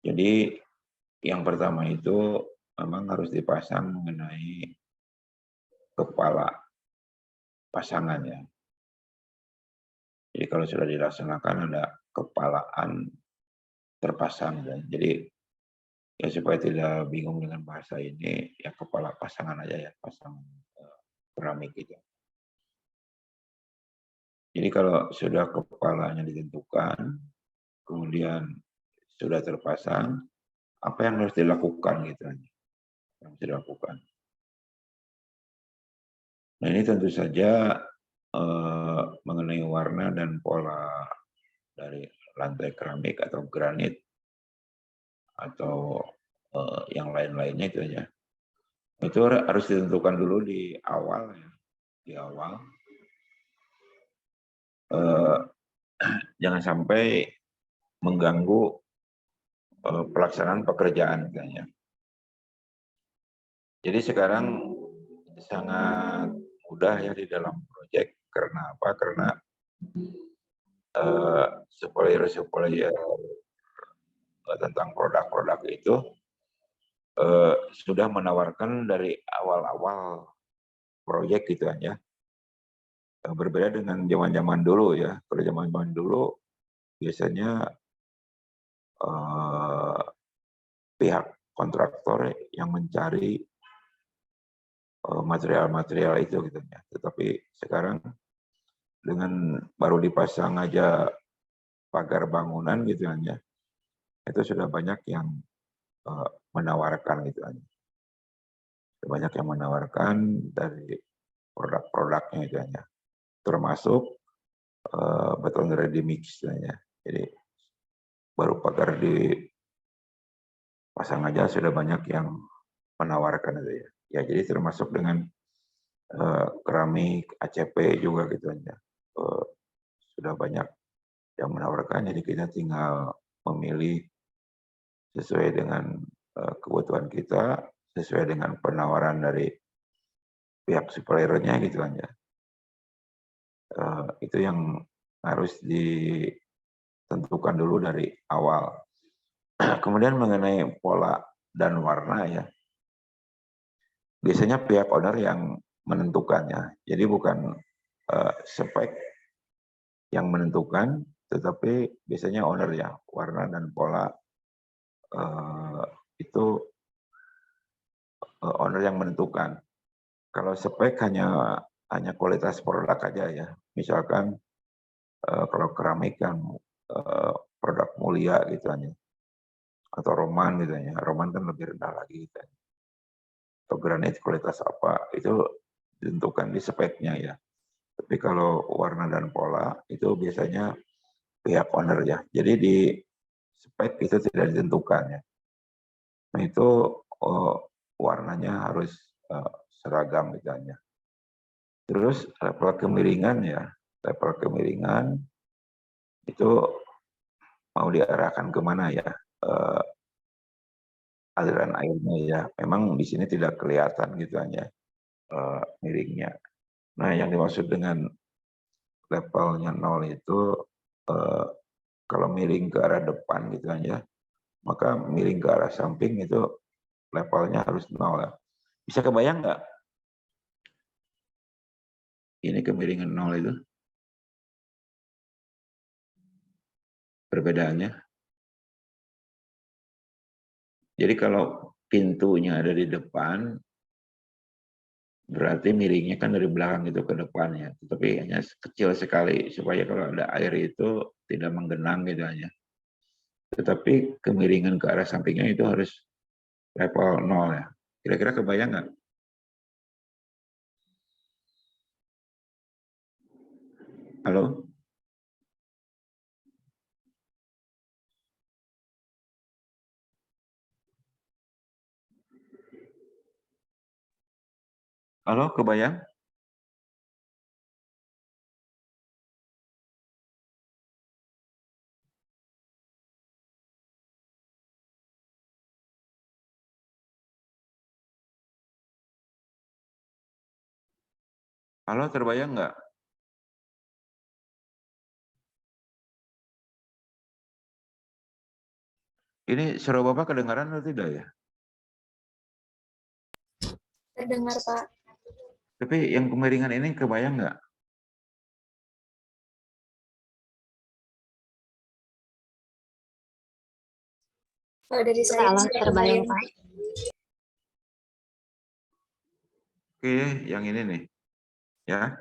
Jadi yang pertama itu memang harus dipasang mengenai kepala pasangan ya. Jadi kalau sudah dilaksanakan ada kepalaan terpasang ya. Jadi ya supaya tidak bingung dengan bahasa ini ya kepala pasangan aja ya, pasang keramik gitu. Jadi kalau sudah kepalanya ditentukan, kemudian sudah terpasang, apa yang harus dilakukan gitu aja. Yang harus dilakukan. Nah, ini tentu saja mengenai warna dan pola dari lantai keramik atau granit atau yang lain-lainnya itu aja. Itu harus ditentukan dulu di awal ya. Di awal. Jangan sampai mengganggu pelaksanaan pekerjaan kayaknya. Jadi sekarang sangat mudah ya di dalam proyek. Karena apa? Karena supplier tentang produk-produk itu sudah menawarkan dari awal-awal proyek gitu kan ya. Berbeda dengan zaman-zaman dulu ya. Kalau zaman-zaman dulu biasanya pihak kontraktor yang mencari material-material itu gitu ya. Tetapi sekarang dengan baru dipasang aja pagar bangunan gitu kan ya, itu sudah banyak yang menawarkan gitu kan. Banyak yang menawarkan dari produk-produknya gitu kan ya. Termasuk beton ready mix ya. Jadi baru pagar dipasang aja sudah banyak yang menawarkan itu ya. Ya jadi termasuk dengan keramik, ACP juga gitu ya. Sudah banyak yang menawarkan, jadi kita tinggal memilih sesuai dengan kebutuhan kita, sesuai dengan penawaran dari pihak suppliernya gitu kan ya. Itu yang harus ditentukan dulu dari awal. Kemudian mengenai pola dan warna ya, biasanya pihak owner yang menentukannya. Jadi bukan spek yang menentukan, tetapi biasanya owner ya, warna dan pola itu owner yang menentukan. Kalau spek hanya kualitas produk aja ya. Misalkan kalau keramik kan produk mulia gitu aja. Atau roman gitu ya. Roman kan lebih rendah lagi gitu. Atau granit kualitas apa, itu ditentukan di speknya ya. Tapi kalau warna dan pola itu biasanya pihak owner ya. Jadi di spek itu tidak ditentukan ya. Nah itu warnanya harus seragam misalnya. Terus level kemiringan ya, level kemiringan itu mau diarahkan kemana ya aliran airnya ya. Memang di sini tidak kelihatan gitu hanya miringnya. Nah yang dimaksud dengan levelnya 0 itu kalau miring ke arah depan gitu aja, maka miring ke arah samping itu levelnya harus 0 ya. Bisa kebayang nggak ini kemiringan 0 itu? Perbedaannya. Jadi kalau pintunya ada di depan, berarti miringnya kan dari belakang itu ke depannya. Tetapi hanya kecil sekali, supaya kalau ada air itu tidak menggenang gitu aja. Tetapi kemiringan ke arah sampingnya itu harus level 0 ya. Kira-kira kebayang nggak? Halo? Halo, kebayang? Halo, terbayang nggak? Ini suara Bapak kedengaran atau tidak ya? Terdengar, Pak. Tapi yang kemiringan ini kebayang nggak? Kalau dari saya Salah sih terbayang, Pak. Oke, yang ini nih. Ya.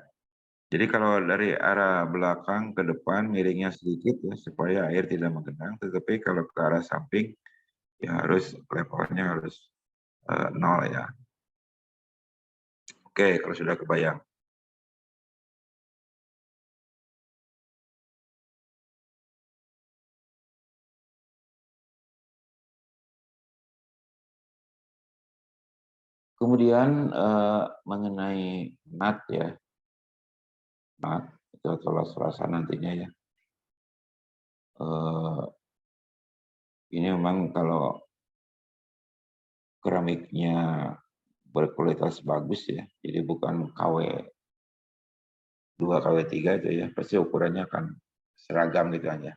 Jadi kalau dari arah belakang ke depan miringnya sedikit ya supaya air tidak menggenang, tetapi kalau ke arah samping ya harus levelnya harus 0 ya. Oke, kalau sudah kebayang. Kemudian mengenai nat ya, nat itu solas-solasan nantinya ya. Ini memang kalau keramiknya berkualitas bagus ya, jadi bukan KW 2, KW 3 itu ya, pasti ukurannya akan seragam gitu aja.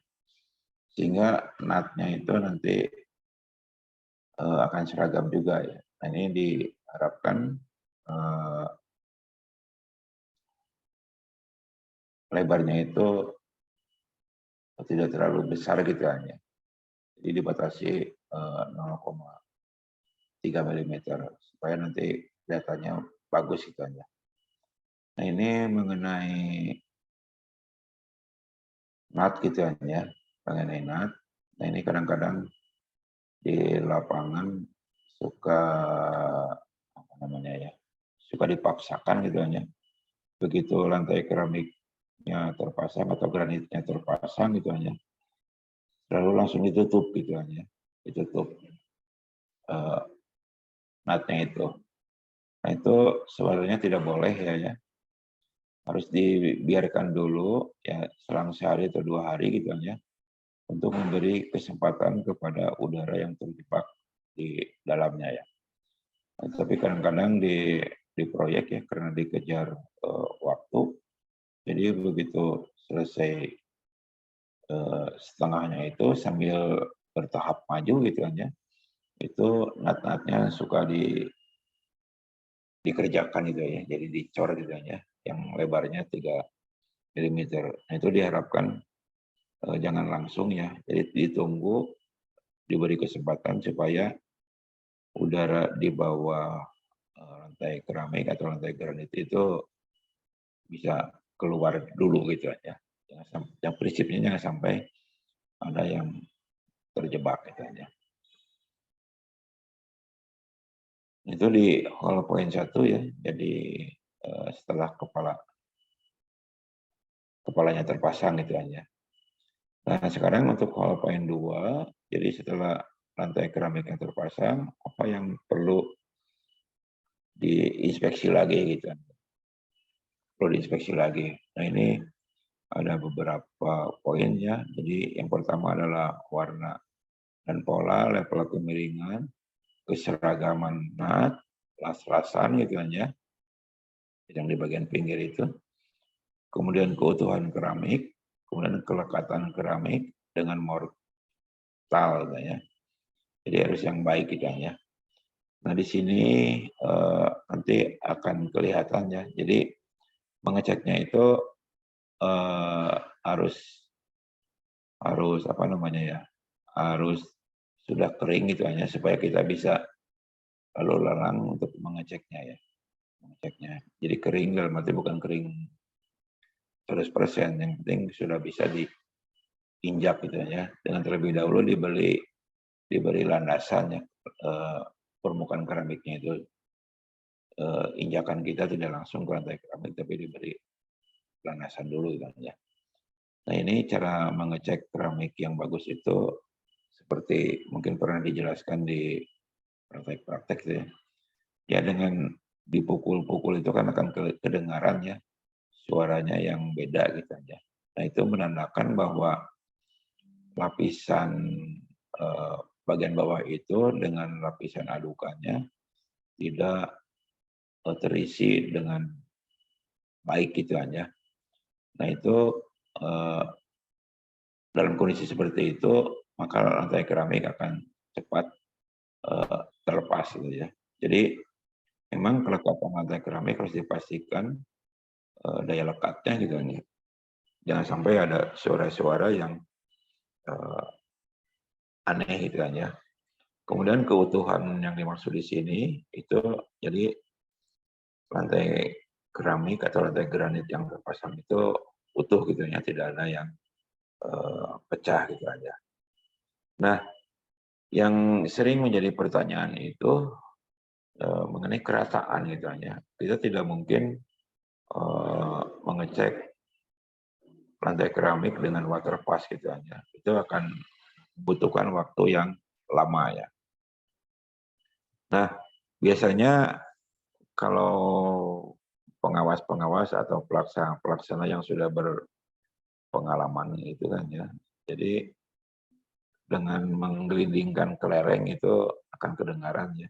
Sehingga natnya itu nanti akan seragam juga ya. Nah ini diharapkan lebarnya itu tidak terlalu besar gitu hanya. Jadi dibatasi 0,3 mm supaya nanti datanya bagus gitu aja. Nah ini mengenai NAT gitu ya, mengenai NAT. Nah ini kadang-kadang di lapangan suka apa namanya ya, suka dipaksakan gitu ya. Begitu lantai keramiknya terpasang atau granitnya terpasang gitu ya, lalu langsung ditutup gitu ya, ditutup NAT-nya itu. Nah itu sebenarnya tidak boleh ya, harus dibiarkan dulu ya selang sehari atau 2 hari gitu ya, untuk memberi kesempatan kepada udara yang terjebak di dalamnya ya. Nah, tapi kadang-kadang di proyek ya karena dikejar waktu, jadi begitu selesai setengahnya itu sambil bertahap maju gitu ya, itu nat-natnya suka dikerjakan gitu ya, jadi dicor gitu ya, yang lebarnya 3 mm. Nah itu diharapkan jangan langsung ya, jadi ditunggu, diberi kesempatan supaya udara di bawah lantai keramik atau lantai granit itu bisa keluar dulu gitu ya. Yang prinsipnya jangan sampai ada yang terjebak gitu ya. Itu di hall point 1 ya. Jadi setelah kepalanya terpasang gitu aja. Nah, sekarang untuk hall point 2, jadi setelah lantai keramik yang terpasang, apa yang perlu diinspeksi lagi gitu. Perlu diinspeksi lagi. Nah, ini ada beberapa poin ya. Jadi yang pertama adalah warna dan pola, level kemiringan, keseragaman NAT, las-lasan gitu kan ya, yang di bagian pinggir itu. Kemudian keutuhan keramik, kemudian kelekatan keramik dengan mortal gitu ya. Jadi harus yang baik gitu ya. Nah di sini nanti akan kelihatan ya. Jadi mengeceknya itu harus apa namanya ya, harus sudah kering gitu hanya supaya kita bisa lalu lalang untuk mengeceknya ya, mengeceknya. Jadi kering dalam arti bukan kering 100%, yang penting sudah bisa diinjak gitu ya. Dengan terlebih dahulu diberi landasan ya, permukaan keramiknya itu injakan kita tidak langsung ke lantai keramik tapi diberi landasan dulu gitu ya. Nah ini cara mengecek keramik yang bagus itu seperti mungkin pernah dijelaskan di praktek-praktek gitu ya. Ya dengan dipukul-pukul itu kan akan kedengaran ya suaranya yang beda gitu aja. Nah itu menandakan bahwa lapisan bagian bawah itu dengan lapisan adukannya tidak terisi dengan baik gitu aja. Nah itu dalam kondisi seperti itu maka lantai keramik akan cepat terlepas gitu ya. Jadi memang kelekatan lantai keramik harus dipastikan daya lekatnya gitu ya. Jangan sampai ada suara-suara yang aneh gitu kan ya. Kemudian keutuhan yang dimaksud di sini itu jadi lantai keramik atau lantai granit yang terpasang itu utuh gitu ya, tidak ada yang pecah gitu aja. Nah, yang sering menjadi pertanyaan itu mengenai kerataan gitu ya. Kita tidak mungkin mengecek lantai keramik dengan water pass gitu aja. Itu akan membutuhkan waktu yang lama ya. Nah, biasanya kalau pengawas-pengawas atau pelaksana yang sudah berpengalaman itu kan ya, jadi dengan menggelindingkan kelereng itu akan kedengaran ya.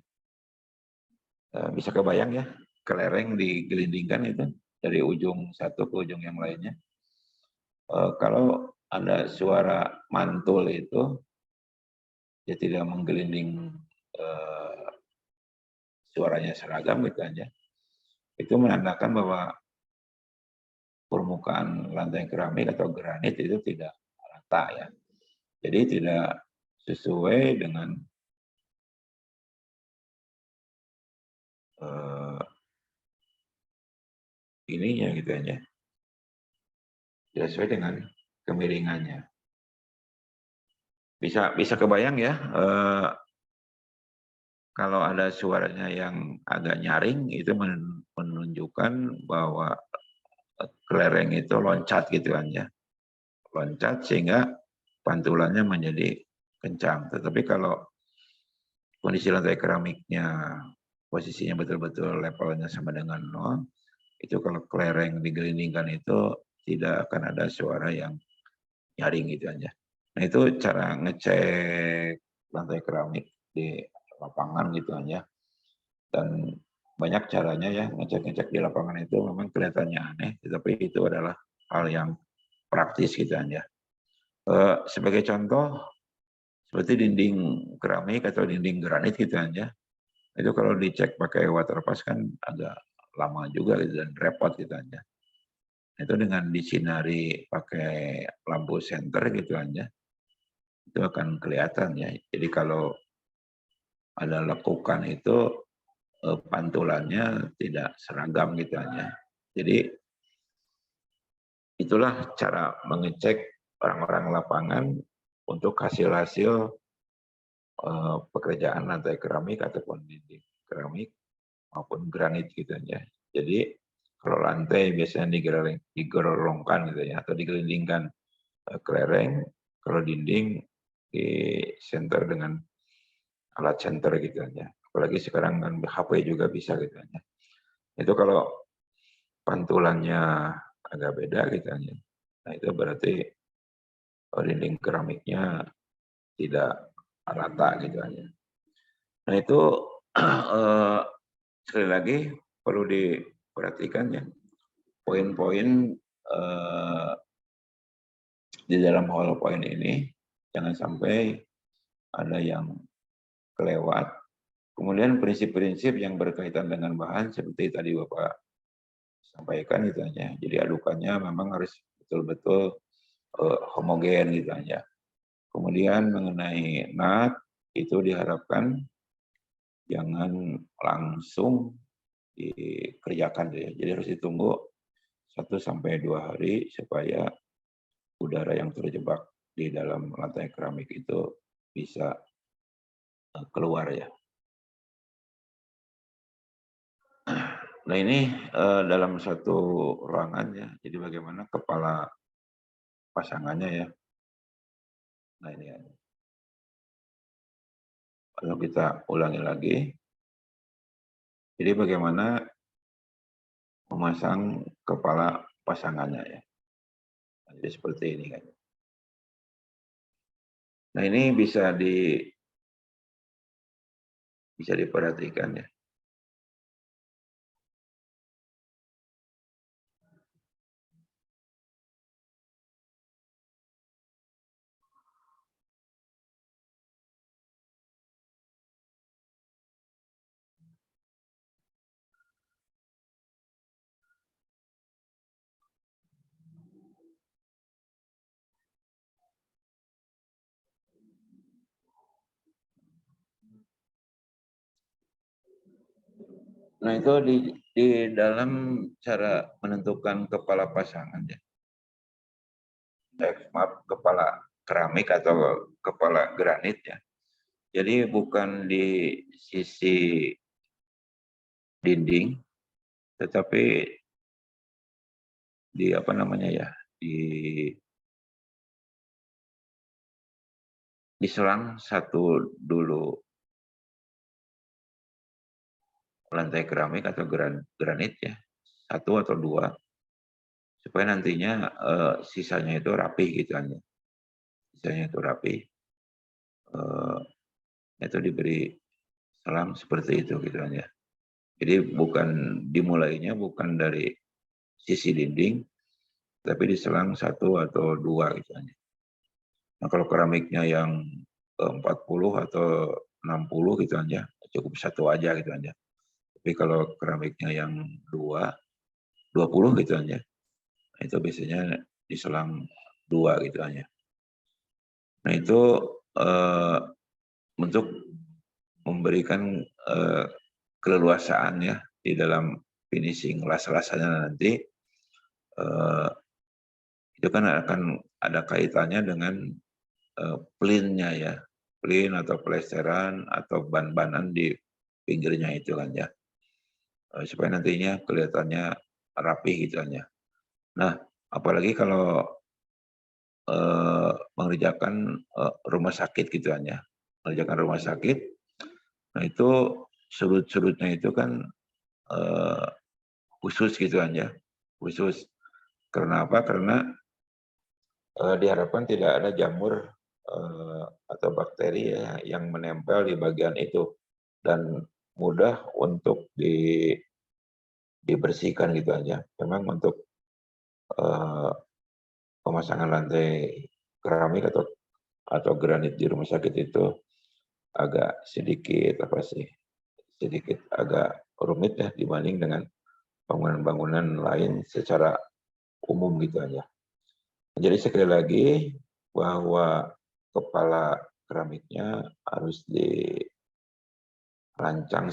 Bisa kebayang ya, kelereng digelindingkan itu dari ujung satu ke ujung yang lainnya. Kalau ada suara mantul itu, dia tidak menggelinding suaranya seragam gitu aja. Itu menandakan bahwa permukaan lantai keramik atau granit itu tidak rata ya. Jadi tidak sesuai dengan ininya gitu aja. Tidak sesuai dengan kemiringannya. Bisa kebayang ya, kalau ada suaranya yang agak nyaring itu menunjukkan bahwa kelereng itu loncat gitu kan ya. Loncat sehingga pantulannya menjadi kencang. Tetapi kalau kondisi lantai keramiknya posisinya betul-betul levelnya sama dengan nol, itu kalau kelereng digelindingkan itu tidak akan ada suara yang nyaring gitu aja. Nah itu cara ngecek lantai keramik di lapangan gitu aja. Dan banyak caranya ya ngecek-ngecek di lapangan itu memang kelihatannya aneh, tetapi itu adalah hal yang praktis gitu aja. Sebagai contoh, seperti dinding keramik atau dinding granit gitu aja, itu kalau dicek pakai water pass kan agak lama juga gitu, dan repot gitu aja. Itu dengan disinari pakai lampu senter gitu aja, itu akan kelihatan ya. Jadi kalau ada lekukan itu pantulannya tidak seragam gitu aja. Jadi itulah cara mengecek orang-orang lapangan untuk hasil-hasil pekerjaan lantai keramik ataupun dinding keramik maupun granit gitu aja. Jadi kalau lantai biasanya digerolongkan gitu ya, atau digelindingkan kelereng, kalau dinding di center dengan alat center gitu aja. Apalagi sekarang kan HP juga bisa gitu aja. Itu kalau pantulannya agak beda gitu aja. Nah itu berarti dinding keramiknya tidak rata gitu aja. Nah itu sekali lagi perlu diperhatikan ya, poin-poin di dalam PowerPoint ini jangan sampai ada yang kelewat. Kemudian prinsip-prinsip yang berkaitan dengan bahan seperti tadi Bapak sampaikan itu aja. Jadi adukannya memang harus betul-betul homogen gitu aja. Kemudian mengenai nut itu diharapkan jangan langsung dikerjakan ya. Jadi harus ditunggu 1-2 hari supaya udara yang terjebak di dalam lantai keramik itu bisa keluar ya. Nah ini dalam satu ruangan ya, jadi bagaimana kepala pasangannya ya. Nah ini ya. Lalu kita ulangi lagi. Jadi bagaimana memasang kepala pasangannya ya. Nah, jadi seperti ini kan. Nah ini bisa diperhatikan ya. Nah itu di dalam cara menentukan kepala pasangan ya. Maaf, kepala keramik atau kepala granit ya. Jadi bukan di sisi dinding, tetapi di apa namanya ya, diselang satu dulu lantai keramik atau granit ya, 1 atau 2, supaya nantinya sisanya itu rapi gitu aja. Sisanya itu rapi, itu diberi selang seperti itu gitu aja. Jadi dimulainya bukan dari sisi dinding, tapi diselang 1 atau 2 gitu aja. Nah kalau keramiknya yang 40 atau 60 gitu aja, cukup satu aja gitu aja. Tapi kalau keramiknya yang 20 gitu aja, itu biasanya diselang 2 gitu aja. Nah itu untuk memberikan keleluasaan ya di dalam finishing las-lasanya nanti, itu kan akan ada kaitannya dengan plinnya ya, plin atau plesteran atau ban-banan di pinggirnya itu kan ya, supaya nantinya kelihatannya rapi gitu kan ya. Nah, apalagi kalau mengerjakan rumah sakit gitu kan ya, mengerjakan rumah sakit, nah itu sudut-sudutnya itu kan khusus gitu kan ya, khusus. Karena apa? Karena diharapkan tidak ada jamur atau bakteri ya yang menempel di bagian itu dan mudah untuk dibersihkan gitu aja. Memang untuk pemasangan lantai keramik atau granit di rumah sakit itu agak sedikit sedikit agak rumit ya dibanding dengan bangunan-bangunan lain secara umum gitu aja. Jadi sekali lagi bahwa kepala keramiknya harus dirancang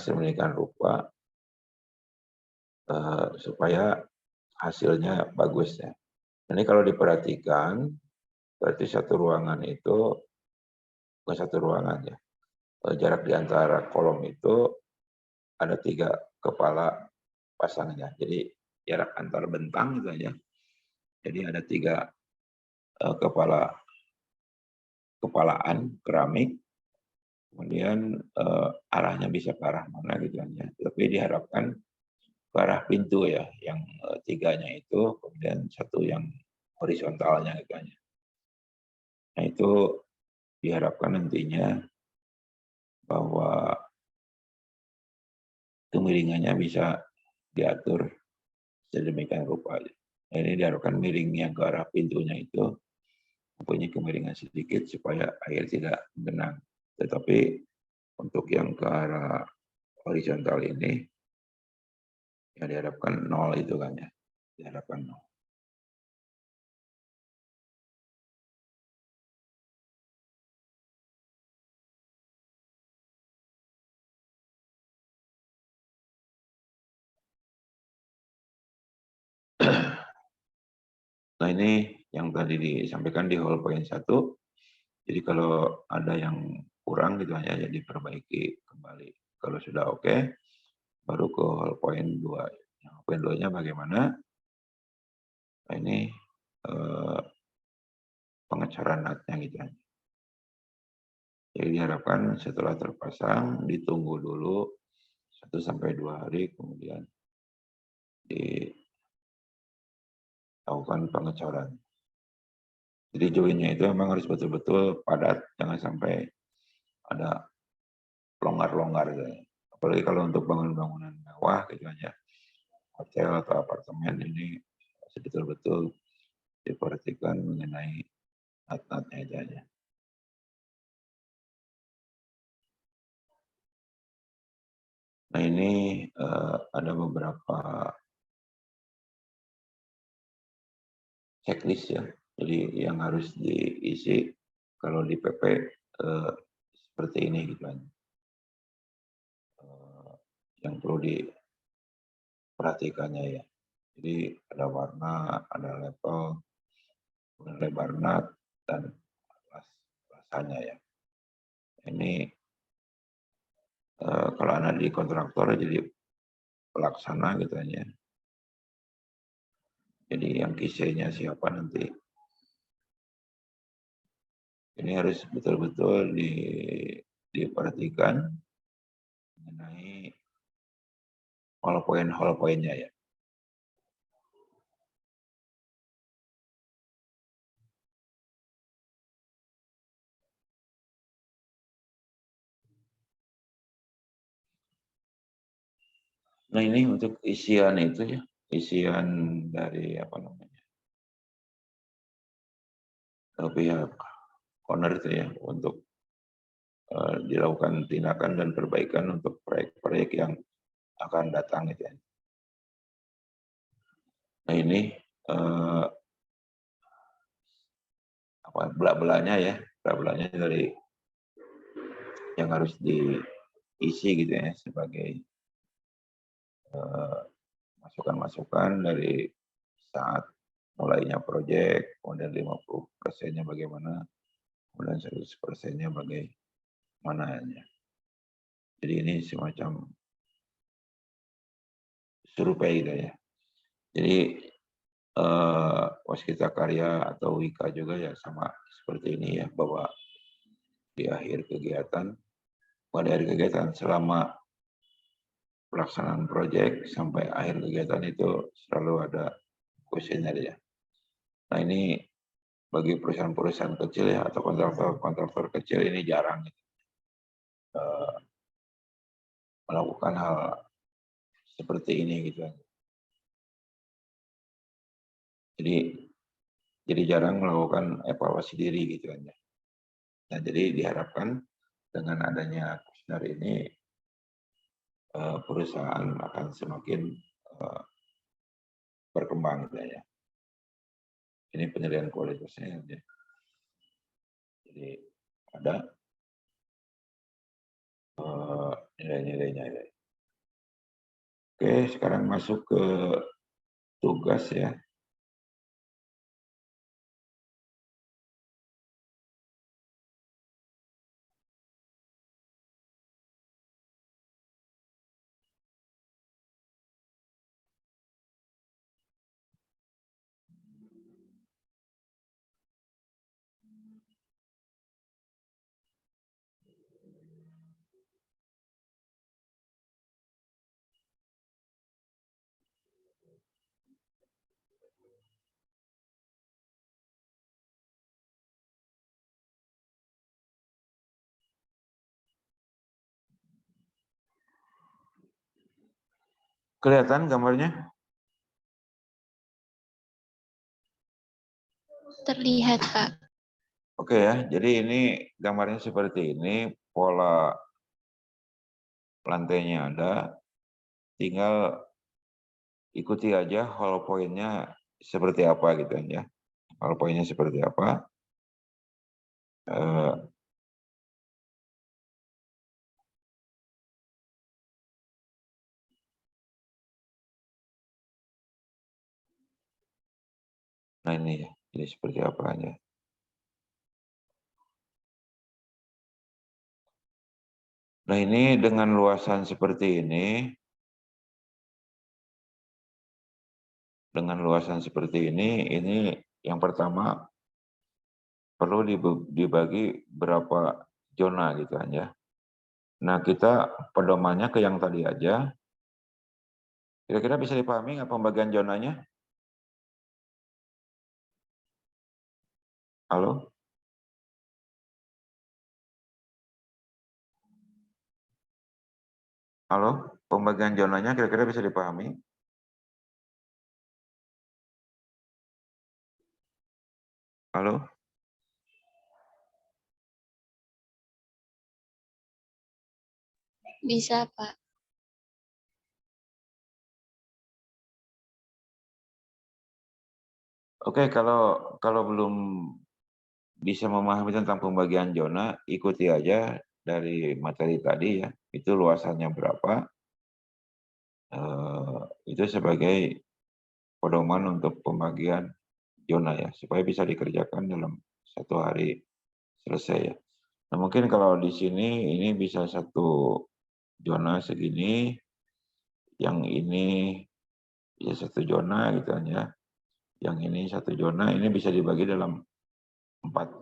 sedemikian rupa supaya hasilnya bagus ya. Ini kalau diperhatikan berarti satu ruangan itu bukan satu ruangan ya. Jarak di antara kolom itu ada 3 kepala pasangnya. Jadi jarak antar bentang gitu aja. Jadi ada 3 kepalaan keramik, kemudian arahnya bisa ke arah mana gitu aja. Tapi diharapkan ke arah pintu ya, yang 3-nya itu, kemudian 1 yang horizontalnya gitu aja. Nah itu diharapkan nantinya bahwa kemiringannya bisa diatur sedemikian rupa. Nah, ini diharapkan miring yang ke arah pintunya itu mempunyai kemiringan sedikit supaya air tidak menggenang. Tetapi untuk yang ke arah horizontal ini ya diharapkan 0 itu kan ya. Diharapkan 0. Nah ini yang tadi disampaikan di hall point 1. Jadi kalau ada yang kurang gitu aja ya diperbaiki kembali. Kalau sudah oke, baru ke hall point 2. Yang point 2-nya bagaimana? Nah ini pengecoran natnya gitu kan. Jadi diharapkan setelah terpasang ditunggu dulu 1 sampai 2 hari kemudian dilakukan pengecoran. Jadi joinnya itu memang harus betul-betul padat, jangan sampai ada longgar-longgar gitu. Apalagi kalau untuk bangunan-bangunan mewah gitu aja, hotel atau apartemen ini betul-betul diperhatikan mengenai nat-natnya itu aja. Nah ini ada beberapa checklist ya. Jadi yang harus diisi kalau di PP seperti ini gitu kan. Yang perlu diperhatikannya ya. Jadi ada warna, ada level, lebar nat, dan rasanya ya. Ini kalau anak di kontraktor jadi pelaksana gitu aja. Jadi yang kisahnya siapa nanti. Ini harus betul-betul diperhatikan mengenai hall point-nya ya. Nah ini untuk isian itu ya, isian dari apa namanya, pihak owner itu ya untuk dilakukan tindakan dan perbaikan untuk proyek-proyek yang akan datang gitu ya. Nah ini belak-belaknya ya, belak-belaknya dari yang harus diisi gitu ya sebagai masukan-masukan dari saat mulainya proyek, kemudian 50%-nya bagaimana, kemudian 100%-nya bagaimana. Jadi ini semacam survei gitu ya. Jadi Waskita Karya atau Wika juga ya sama seperti ini ya, bahwa di akhir kegiatan, selama pelaksanaan proyek sampai akhir kegiatan itu selalu ada kuesioner ya. Nah ini bagi perusahaan-perusahaan kecil ya atau kontraktor kecil ini jarang melakukan hal seperti ini gitu. Jadi jarang melakukan evaluasi diri gitu aja. Nah jadi diharapkan dengan adanya kuesioner ini perusahaan akan semakin berkembang gitu ya. Ini penilaian kualitasnya ya. Jadi ada nilai-nilainya. Oke, sekarang masuk ke tugas ya. Kelihatan gambarnya? Terlihat, Pak. Oke ya, jadi ini gambarnya seperti ini, pola lantainya ada, tinggal ikuti aja hollow point-nya seperti apa gitu ya. Hollow point-nya seperti apa. Nah ini ya, jadi seperti apa aja. Nah ini dengan luasan seperti ini, ini yang pertama perlu dibagi berapa zona gitu aja. Nah kita pedomannya ke yang tadi aja. Kira-kira bisa dipahami nggak pembagian zonanya? Halo? Halo? Pembagian zonanya kira-kira bisa dipahami? Halo? Bisa, Pak. Oke, kalau belum bisa memahami tentang pembagian zona, ikuti aja dari materi tadi ya. Itu luasannya berapa? Itu sebagai pedoman untuk pembagian zona ya, supaya bisa dikerjakan dalam 1 hari selesai ya. Nah mungkin kalau di sini ini bisa 1 zona segini, yang ini bisa 1 zona gitu ya. Yang ini 1 zona, ini bisa dibagi dalam 4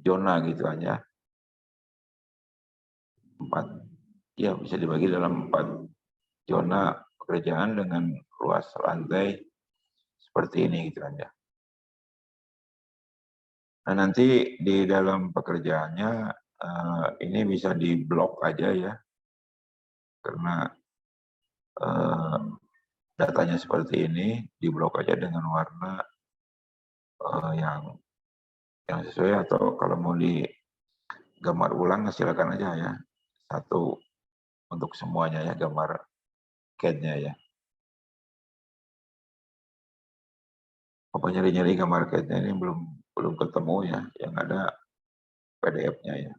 zona gitu aja. 4, ya bisa dibagi dalam 4 zona pekerjaan dengan luas lantai seperti ini gitu aja. Nah nanti di dalam pekerjaannya ini bisa diblok aja ya, karena datanya seperti ini, diblok aja dengan warna yang sesuai, atau kalau mau gambar ulang silakan aja ya. Satu untuk semuanya ya, gambar CAD-nya ya. Apa nyari-nyari gambar CAD-nya ini belum ketemu ya, yang ada PDF-nya ya.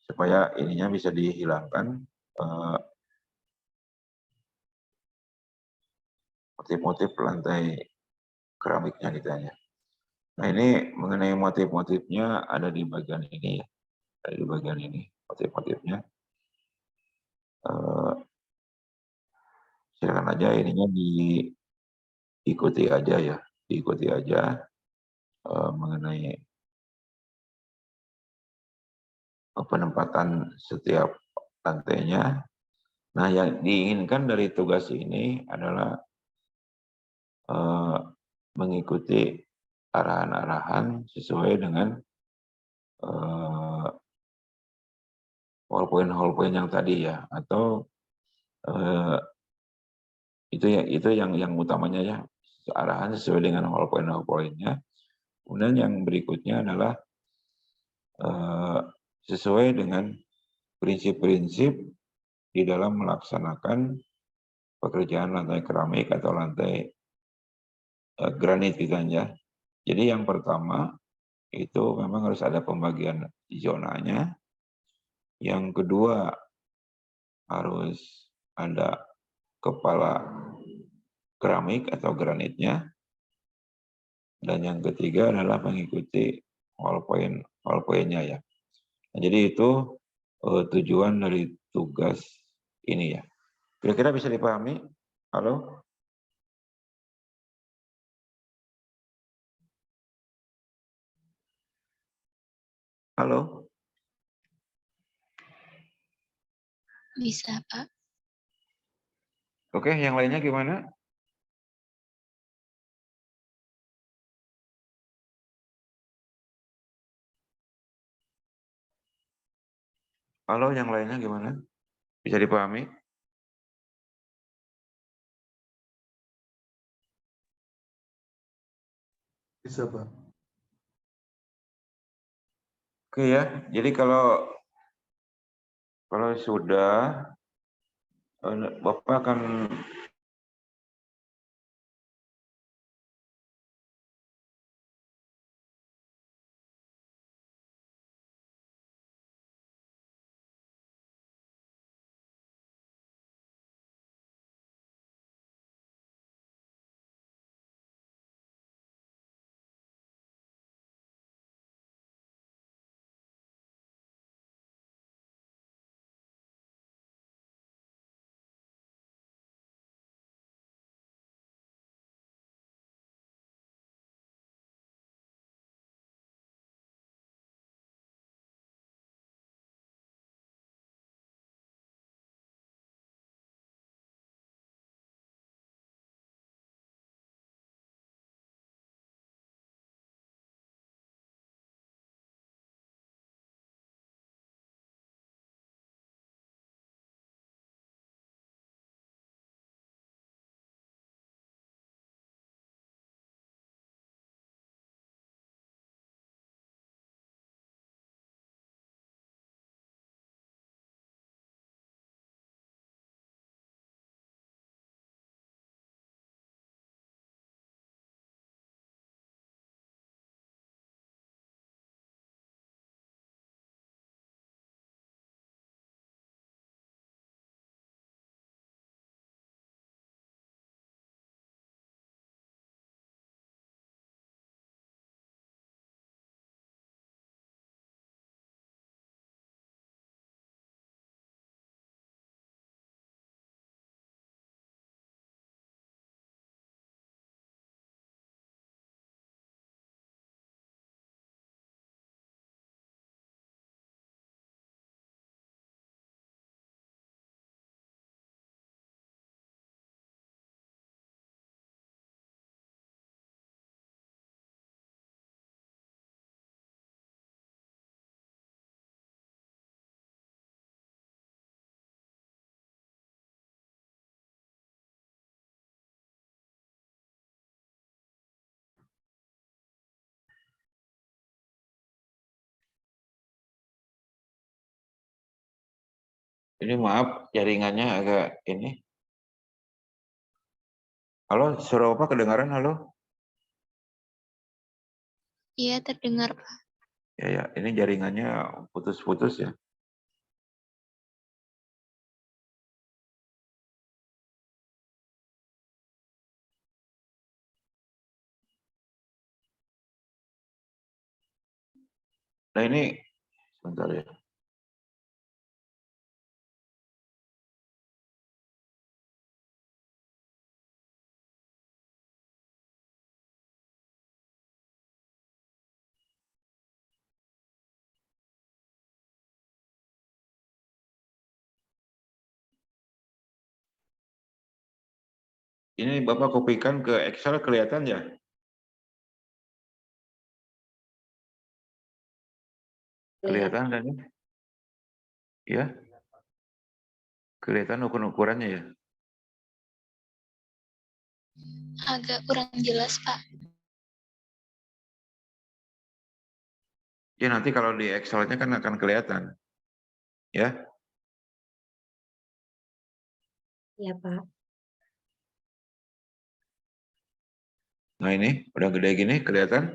Supaya ininya bisa dihilangkan motif-motif lantai keramiknya gitu ya. Nah ini mengenai motif-motifnya ada di bagian ini ya, ada di bagian ini motif-motifnya. Silakan aja ininya diikuti aja ya, diikuti aja mengenai penempatan setiap lantainya. Nah yang diinginkan dari tugas ini adalah mengikuti arahan-arahan sesuai dengan whole point yang tadi ya, atau itu yang utamanya ya, arahan sesuai dengan whole point-nya. Kemudian yang berikutnya adalah sesuai dengan prinsip-prinsip di dalam melaksanakan pekerjaan lantai keramik atau lantai granit gitu ya. Jadi yang pertama itu memang harus ada pembagian zonanya. Yang kedua harus ada kepala keramik atau granitnya. Dan yang ketiga adalah mengikuti whole point-nya ya. Nah, jadi itu tujuan dari tugas ini ya. Kira-kira bisa dipahami? Halo? Halo? Bisa, Pak. Oke, yang lainnya gimana? Halo, yang lainnya gimana? Bisa dipahami? Bisa, Pak. Oke ya, jadi kalau sudah, Bapak akan Ini maaf, jaringannya agak ini. Halo, suara Bapak kedengaran? Halo? Iya, terdengar, Pak. Ya, ini jaringannya putus-putus ya. Nah ini, sebentar ya. Ini Bapak kopikan ke Excel kelihatan ya? Kelihatan kan ya? Ya, kelihatan ukuran-ukurannya ya? Agak kurang jelas, Pak. Ya nanti kalau di Excel-nya kan akan kelihatan. Ya, Iya, Pak. nah ini udah gede gini kelihatan?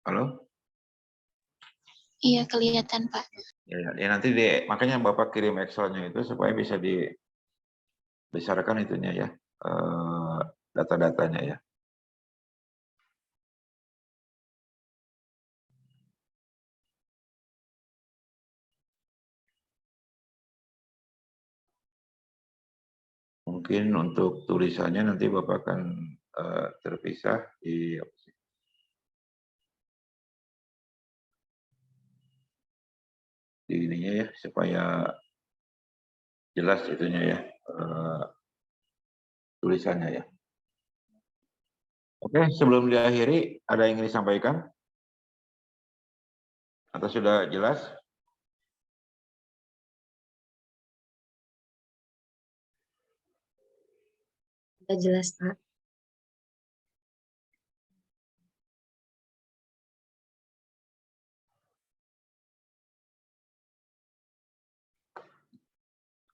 Halo? Iya, kelihatan, Pak. Ya nanti makanya Bapak kirim Excel-nya itu supaya bisa dibesarkan itunya ya, data-datanya ya. Mungkin untuk tulisannya nanti Bapak akan terpisah di ininya ya, supaya jelas itunya ya, tulisannya ya. Oke, sebelum diakhiri, ada yang ingin disampaikan? Atau sudah jelas? Sudah jelas, Pak.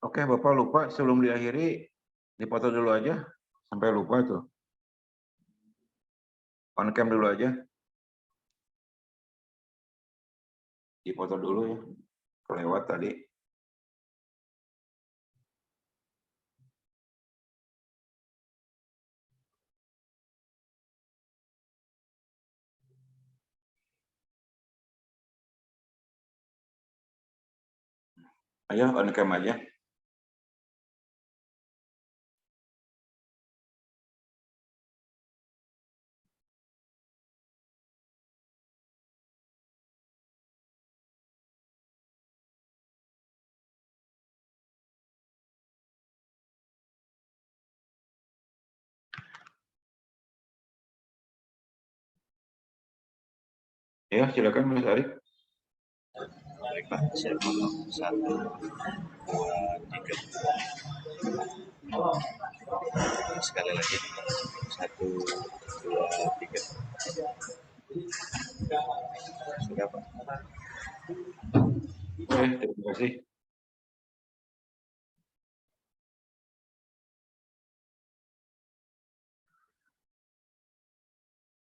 Oke, Bapak lupa sebelum diakhiri, dipoto dulu aja, sampai lupa tuh. On cam dulu aja. Dipoto dulu ya, kelewat tadi. Ayo on cam aja. Ya, silakan Mas Arif. Baik Pak, siap. 1, 2, 3. Sekali lagi. 1, 2, 3. Sudah Pak. Oke, terima kasih.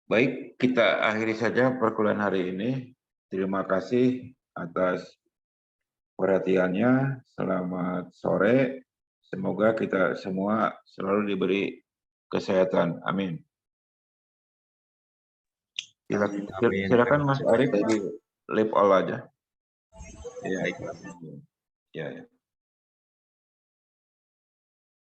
Baik, kita akhiri saja perkuliahan hari ini. Terima kasih atas perhatiannya. Selamat sore. Semoga kita semua selalu diberi kesehatan. Amin. Silakan Mas Arif di live all aja. Baik Pak. Ya, ya.